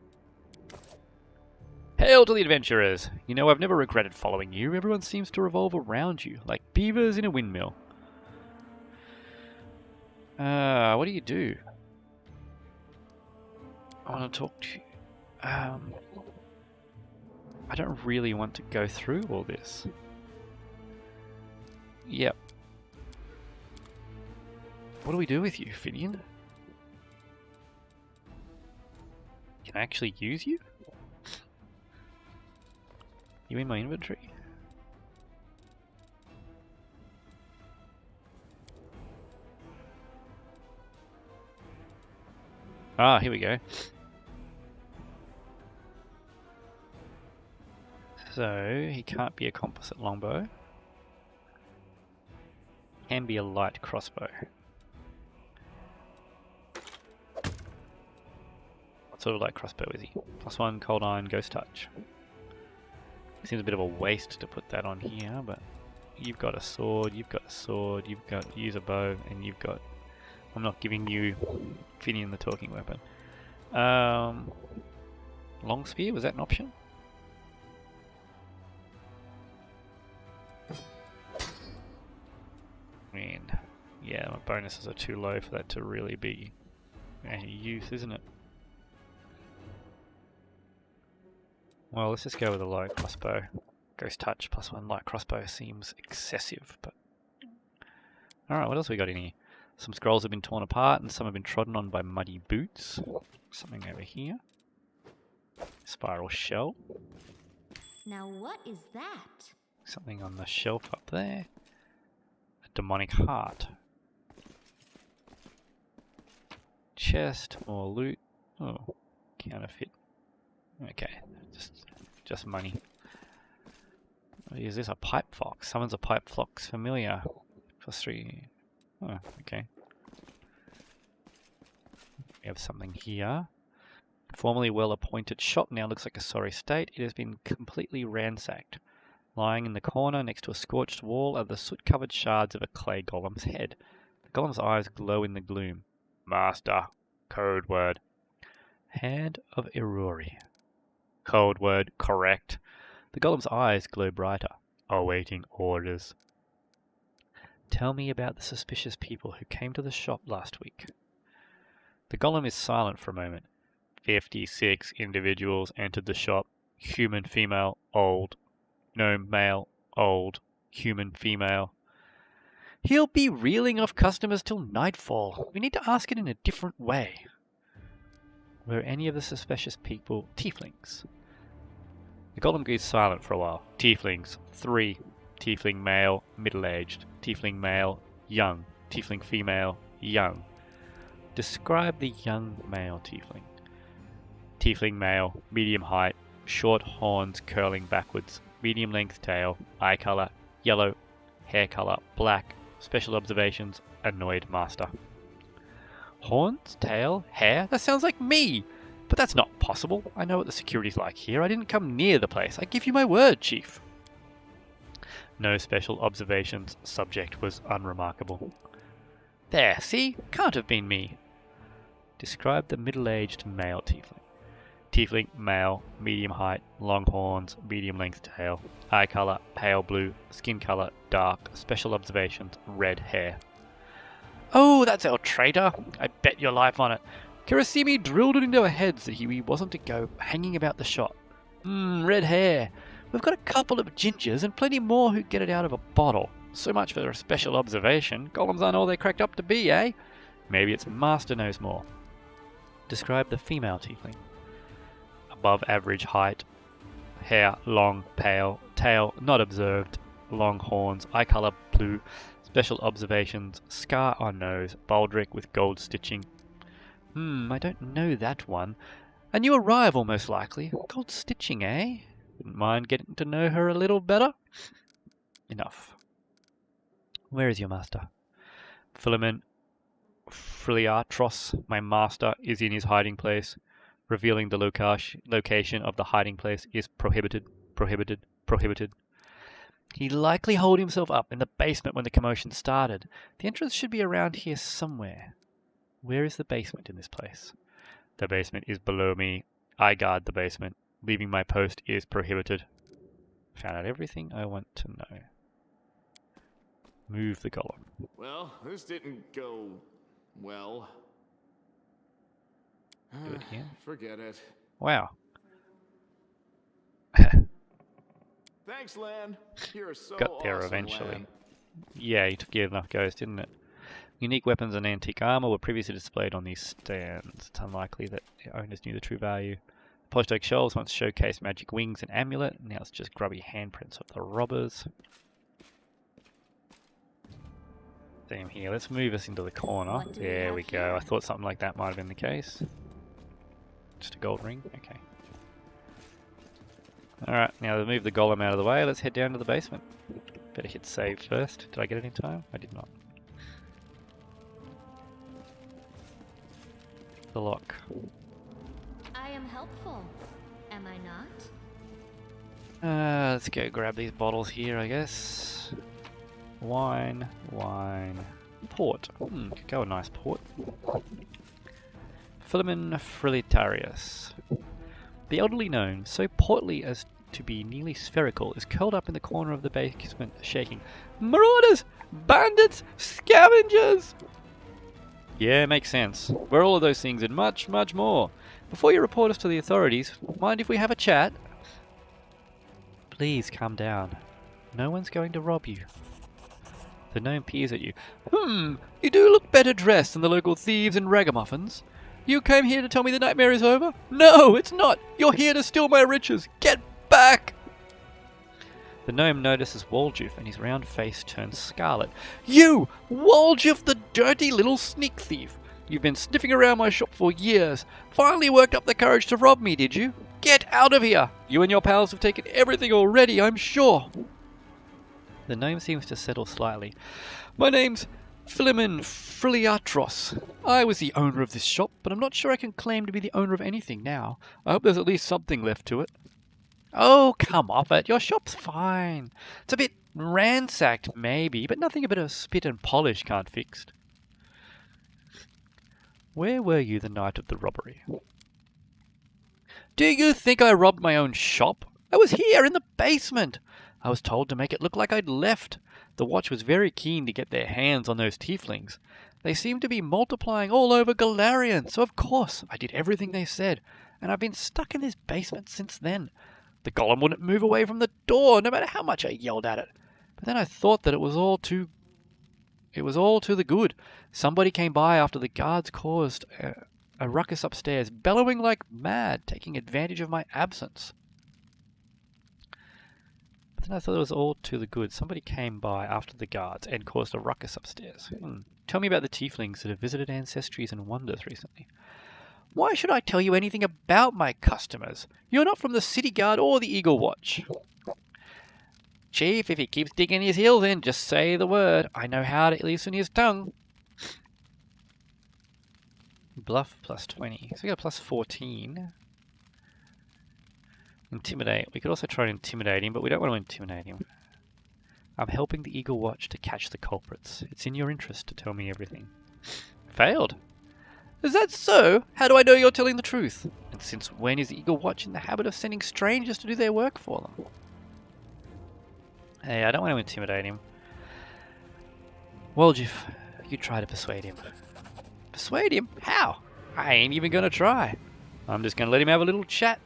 Hail to the adventurers! You know, I've never regretted following you. Everyone seems to revolve around you, like beavers in a windmill. What do you do? I want to talk to you. I don't really want to go through all this. Yep. What do we do with you, Finian? Can I actually use you? You in my inventory? Ah, here we go. So, he can't be a composite longbow. Can be a light crossbow. What sort of light crossbow is he? +1 cold iron, ghost touch. Seems a bit of a waste to put that on here, but you've got a sword, you've got a sword, you've got use a bow, and you've got... I'm not giving you Finian the talking weapon. Long spear, was that an option? Man, yeah, my bonuses are too low for that to really be any use, isn't it? Well, let's just go with a light crossbow. Ghost touch +1 light crossbow seems excessive, but... Alright, what else we got in here? Some scrolls have been torn apart and some have been trodden on by muddy boots. Something over here. Spiral shell. Now what is that? Something on the shelf up there. A demonic heart. Chest, more loot. Oh, counterfeit. Okay, just money. Is this a pipe fox? Summons a pipe fox familiar. +3. Oh, okay. We have something here. Formerly well-appointed shop now looks like a sorry state. It has been completely ransacked. Lying in the corner next to a scorched wall are the soot-covered shards of a clay golem's head. The golem's eyes glow in the gloom. Master. Code word. Hand of Iruri. Code word correct. The golem's eyes glow brighter. Awaiting orders. Tell me about the suspicious people who came to the shop last week. The golem is silent for a moment. 56 individuals entered the shop. Human female, old. Gnome male, old. Human female. He'll be reeling off customers till nightfall. We need to ask it in a different way. Were any of the suspicious people Tieflings? The golem goes silent for a while. Tieflings, 3. Tiefling male, middle-aged. Tiefling male, young. Tiefling female, young. Describe the young male tiefling. Tiefling male, medium height, short horns curling backwards, medium length tail, eye color, yellow, hair color, black. Special observations, annoyed master. Horns, tail, hair? That sounds like me! But that's not possible. I know what the security's like here. I didn't come near the place. I give you my word, Chief. No special observations. Subject was unremarkable. There, see? Can't have been me. Describe the middle-aged male tiefling. Tiefling, male, medium height, long horns, medium length tail, eye color, pale blue, skin color, dark, special observations, red hair. Oh, that's our traitor. I bet your life on it. Kirasimi drilled it into our heads that he wasn't to go hanging about the shop. Red hair. We've got a couple of gingers and plenty more who get it out of a bottle. So much for a special observation. Golems aren't all they're cracked up to be, eh? Maybe its master knows more. Describe the female tiefling. Above average height. Hair long, pale. Tail not observed. Long horns. Eye color blue. Special observations. Scar on nose. Baldric with gold stitching. I don't know that one. A new arrival, most likely. Gold stitching, eh? Wouldn't mind getting to know her a little better. Enough. Where is your master? Philemon Philiatros, my master, is in his hiding place. Revealing the location of the hiding place is prohibited, prohibited, prohibited. He likely holed himself up in the basement when the commotion started. The entrance should be around here somewhere. Where is the basement in this place? The basement is below me. I guard the basement. Leaving my post is prohibited. Found out everything I want to know. Move the golem. Well, this didn't go well. Do it again. Forget it. Wow. Thanks, Lan. You're so Got there awesome, eventually. Lan. Yeah, you took enough goes, didn't it? Unique weapons and antique armor were previously displayed on these stands. It's unlikely that the owners knew the true value. Polished oak shelves once showcased magic wings and amulet. Now it's just grubby handprints of the robbers. Same here. Let's move us into the corner. What do we There have we go. here? I thought something like that might have been the case. Just a gold ring? Okay. Alright, now to move the golem out of the way, let's head down to the basement. Better hit save first. Did I get it in time? I did not. The lock. I am helpful, am I not? Let's go grab these bottles here, I guess. Wine, port. Could go a nice port. Philemon Frilitarius. The elderly gnome, so portly as to be nearly spherical, is curled up in the corner of the basement, shaking. Marauders! Bandits! Scavengers! Yeah, makes sense. We're all of those things and much, much more. Before you report us to the authorities, mind if we have a chat? Please calm down. No one's going to rob you. The gnome peers at you. You do look better dressed than the local thieves and ragamuffins. You came here to tell me the nightmare is over? No, it's not. You're here to steal my riches. Get back! The gnome notices Woljuf and his round face turns scarlet. You! Woljuf, the dirty little sneak thief! You've been sniffing around my shop for years. Finally worked up the courage to rob me, did you? Get out of here! You and your pals have taken everything already, I'm sure. The gnome seems to settle slightly. My name's Philemon Frilliatros. I was the owner of this shop, but I'm not sure I can claim to be the owner of anything now. I hope there's at least something left to it. Oh, come off it. Your shop's fine. It's a bit ransacked, maybe, but nothing a bit of spit and polish can't fix. Where were you the night of the robbery? Do you think I robbed my own shop? I was here in the basement. I was told to make it look like I'd left. The watch was very keen to get their hands on those tieflings. They seemed to be multiplying all over Galarian, so of course I did everything they said, and I've been stuck in this basement since then. The golem wouldn't move away from the door, no matter how much I yelled at it. But then I thought that it was all to the good. Somebody came by after the guards caused a ruckus upstairs, bellowing like mad, taking advantage of my absence. But then I thought it was all to the good. Somebody came by after the guards and caused a ruckus upstairs. Tell me about the tieflings that have visited Ancestries and Wonders recently. Why should I tell you anything about my customers? You're not from the City Guard or the Eagle Watch. Chief, if he keeps digging his heels in, just say the word. I know how to loosen his tongue. Bluff plus 20. So we got plus 14. Intimidate. We could also try to intimidate him, but we don't want to intimidate him. I'm helping the Eagle Watch to catch the culprits. It's in your interest to tell me everything. Failed. Is that so? How do I know you're telling the truth? And since when is the Eagle Watch in the habit of sending strangers to do their work for them? Hey, I don't want to intimidate him. Woljuf, you try to persuade him. Persuade him? How? I ain't even going to try. I'm just going to let him have a little chat.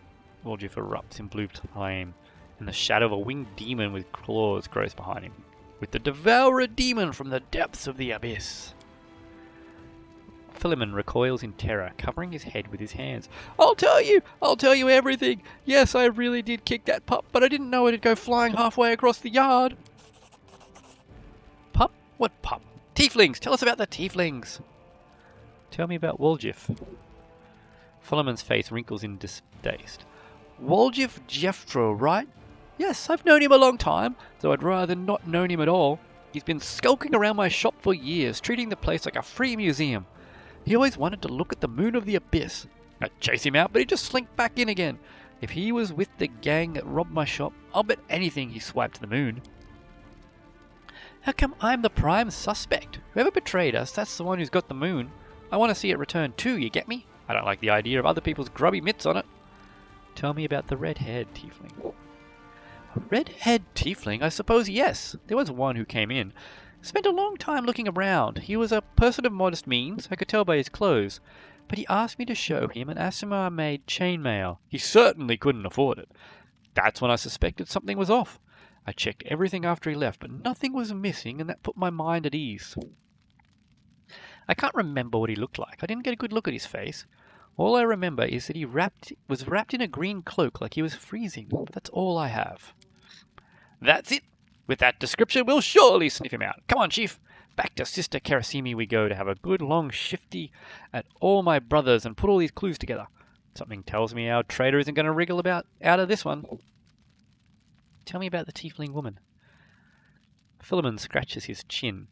Woljuf erupts in blue flame, and the shadow of a winged demon with claws grows behind him, with the devourer demon from the depths of the abyss. Philemon recoils in terror, covering his head with his hands. I'll tell you everything. Yes, I really did kick that pup, but I didn't know it'd go flying halfway across the yard. Pup? What pup? Tieflings! Tell us about the tieflings! Tell me about Woljuf. Philemon's face wrinkles in distaste. Woljuf Jeffro, right? Yes, I've known him a long time, though I'd rather not known him at all. He's been skulking around my shop for years, treating the place like a free museum. He always wanted to look at the moon of the abyss. I'd chase him out, but he'd just slink back in again. If he was with the gang that robbed my shop, I'll bet anything he swiped the moon. How come I'm the prime suspect? Whoever betrayed us, that's the one who's got the moon. I want to see it returned too, you get me? I don't like the idea of other people's grubby mitts on it. Tell me about the red-haired tiefling. A red-haired tiefling? I suppose yes. There was one who came in. Spent a long time looking around. He was a person of modest means, I could tell by his clothes, but he asked me to show him an Asimar-made chainmail. He certainly couldn't afford it. That's when I suspected something was off. I checked everything after he left, but nothing was missing, and that put my mind at ease. I can't remember what he looked like. I didn't get a good look at his face. All I remember is that he was wrapped in a green cloak like he was freezing, but that's all I have. That's it! With that description, we'll surely sniff him out. Come on, Chief. Back to Sister Karasimi we go to have a good long shifty at all my brothers and put all these clues together. Something tells me our traitor isn't going to wriggle out of this one. Tell me about the Tiefling woman. Philemon scratches his chin.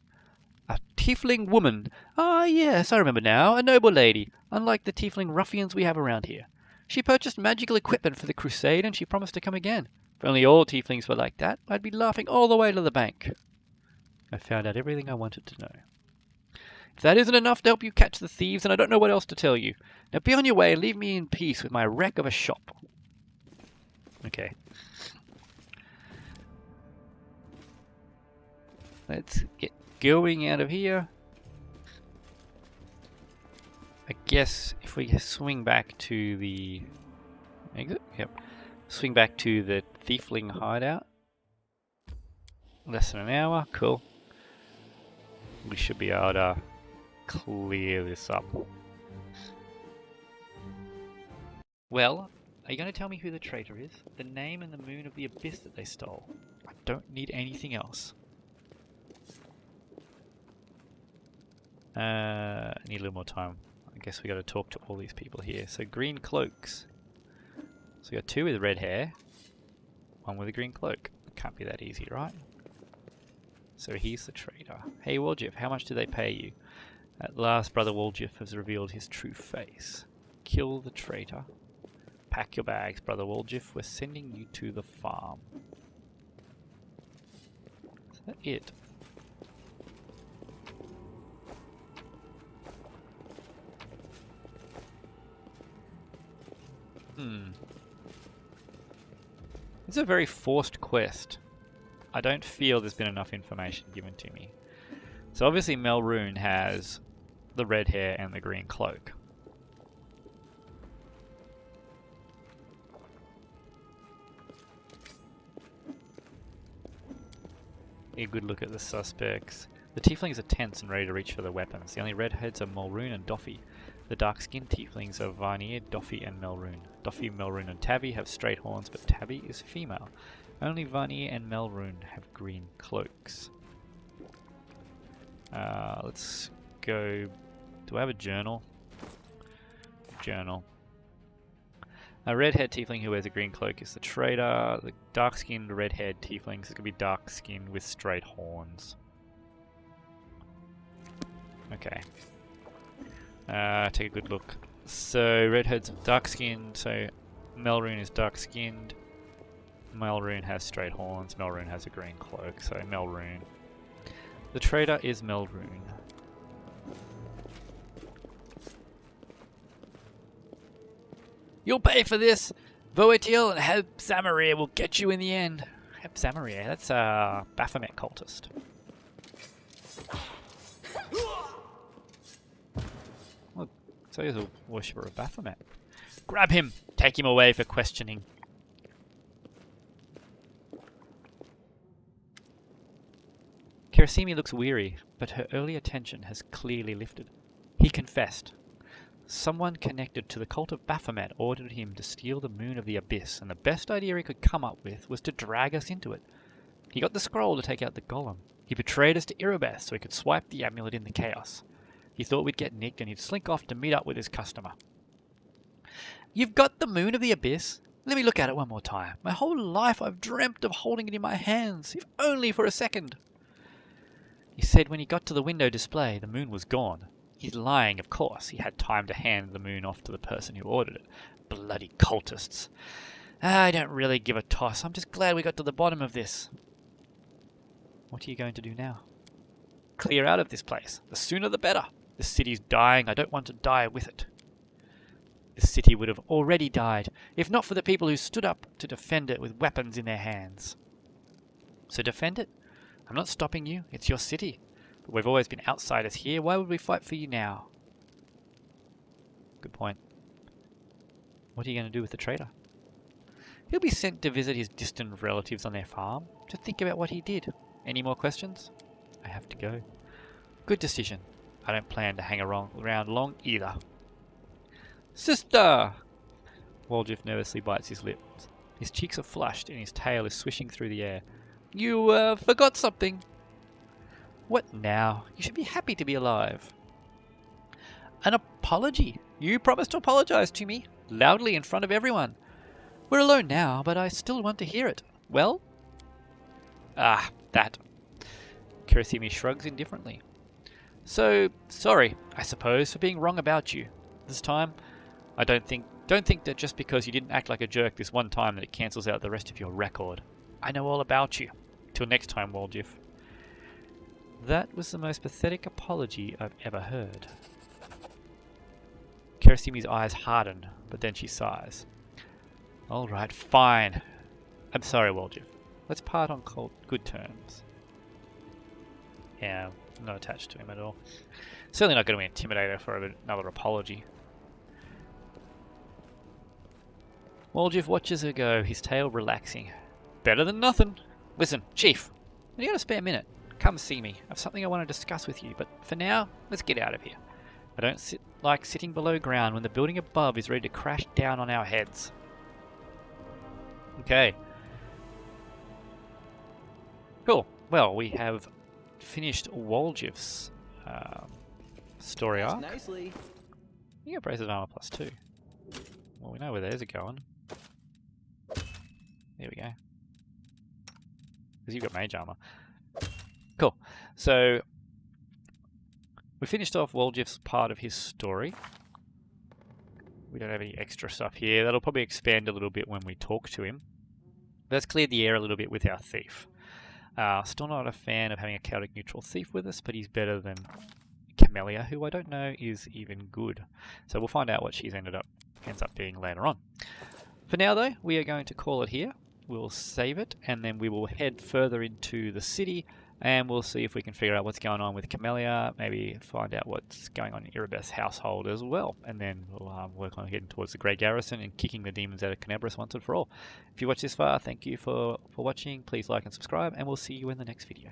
A Tiefling woman? Ah, yes, I remember now. A noble lady, unlike the Tiefling ruffians we have around here. She purchased magical equipment for the crusade and she promised to come again. If only all Tieflings were like that, I'd be laughing all the way to the bank. I found out everything I wanted to know. If that isn't enough to help you catch the thieves, then I don't know what else to tell you. Now be on your way and leave me in peace with my wreck of a shop. Okay. Let's get going out of here. I guess if we swing back to the exit, yep. Swing back to the Thiefling hideout. Less than an hour, cool. We should be able to clear this up. Well, are you going to tell me who the traitor is? The name and the moon of the abyss that they stole. I don't need anything else. I need a little more time. I guess we got to talk to all these people here. So green cloaks. So we got two with red hair, one with a green cloak. Can't be that easy, right? So he's the traitor. Hey Woljif, how much do they pay you? At last, Brother Woljif has revealed his true face. Kill the traitor. Pack your bags, Brother Woljif. We're sending you to the farm. Is that it? It's a very forced quest. I don't feel there's been enough information given to me. So obviously Melrune has the red hair and the green cloak. A good look at the suspects. The Tieflings are tense and ready to reach for their weapons. The only redheads are Melrune and Doffy. The dark-skinned Tieflings are Varnier, Doffy and Melrune. Doffy, Melrune and Tabby have straight horns, but Tabby is female. Only Varnier and Melrune have green cloaks. Let's go... Do I have a journal? Journal. A red-haired Tiefling who wears a green cloak is the traitor. The dark-skinned, red-haired Tieflings are going to be dark-skinned with straight horns. Okay. Take a good look. So, redheads are dark-skinned, so Melrune is dark-skinned. Melrune has straight horns, Melrune has a green cloak, so Melrune. The traitor is Melrune. You'll pay for this! WotR and Heb Samaria will get you in the end. Heb Samaria, that's a Baphomet cultist. Look, so he's a worshipper of Baphomet. Grab him! Take him away for questioning. Karasimi looks weary, but her earlier tension has clearly lifted. He confessed. Someone connected to the cult of Baphomet ordered him to steal the moon of the abyss, and the best idea he could come up with was to drag us into it. He got the scroll to take out the golem. He betrayed us to Erebeth so he could swipe the amulet in the chaos. He thought we'd get nicked and he'd slink off to meet up with his customer. You've got the moon of the abyss? Let me look at it one more time. My whole life I've dreamt of holding it in my hands, if only for a second. He said when he got to the window display, the moon was gone. He's lying, of course. He had time to hand the moon off to the person who ordered it. Bloody cultists. I don't really give a toss. I'm just glad we got to the bottom of this. What are you going to do now? Clear out of this place. The sooner the better. The city's dying. I don't want to die with it. The city would have already died, if not for the people who stood up to defend it with weapons in their hands. So defend it? I'm not stopping you. It's your city. But we've always been outsiders here. Why would we fight for you now? Good point. What are you going to do with the traitor? He'll be sent to visit his distant relatives on their farm. To think about what he did. Any more questions? I have to go. Good decision. I don't plan to hang around long either. Sister! Woljif nervously bites his lips. His cheeks are flushed and his tail is swishing through the air. You, forgot something. What now? You should be happy to be alive. An apology? You promised to apologize to me. loudly in front of everyone. We're alone now, but I still want to hear it. Well? Ah, that. Kirithimi shrugs indifferently. So, sorry, I suppose, for being wrong about you. This time, I don't think that just because you didn't act like a jerk this one time that it cancels out the rest of your record. I know all about you. Till next time, Woljif. That was the most pathetic apology I've ever heard. Kirithimi's eyes harden, but then she sighs. Alright, fine. I'm sorry, Woljif. Let's part on good terms. Yeah, I'm not attached to him at all. Certainly not going to intimidate her for another apology. Woljif watches her go, his tail relaxing. Better than nothing. Listen, Chief, when you got a spare minute, come see me. I have something I want to discuss with you, but for now, let's get out of here. I don't like sitting below ground when the building above is ready to crash down on our heads. Okay. Cool. Well, we have finished Woljif's story arc. Nicely. You get braces of armor +2. Well, we know where theirs are going. There we go. Because you've got mage armor. Cool. So, we finished off Woljif's part of his story. We don't have any extra stuff here. That'll probably expand a little bit when we talk to him. Let's clear the air a little bit with our thief. Still not a fan of having a chaotic neutral thief with us, but he's better than Camellia, who I don't know is even good. So we'll find out what she's ends up being later on. For now though, we are going to call it here. We'll save it, and then we will head further into the city, and we'll see if we can figure out what's going on with Camellia, maybe find out what's going on in Erebeth's household as well, and then we'll work on heading towards the Grey Garrison and kicking the demons out of Canabras once and for all. If you watched this far, thank you for watching. Please like and subscribe, and we'll see you in the next video.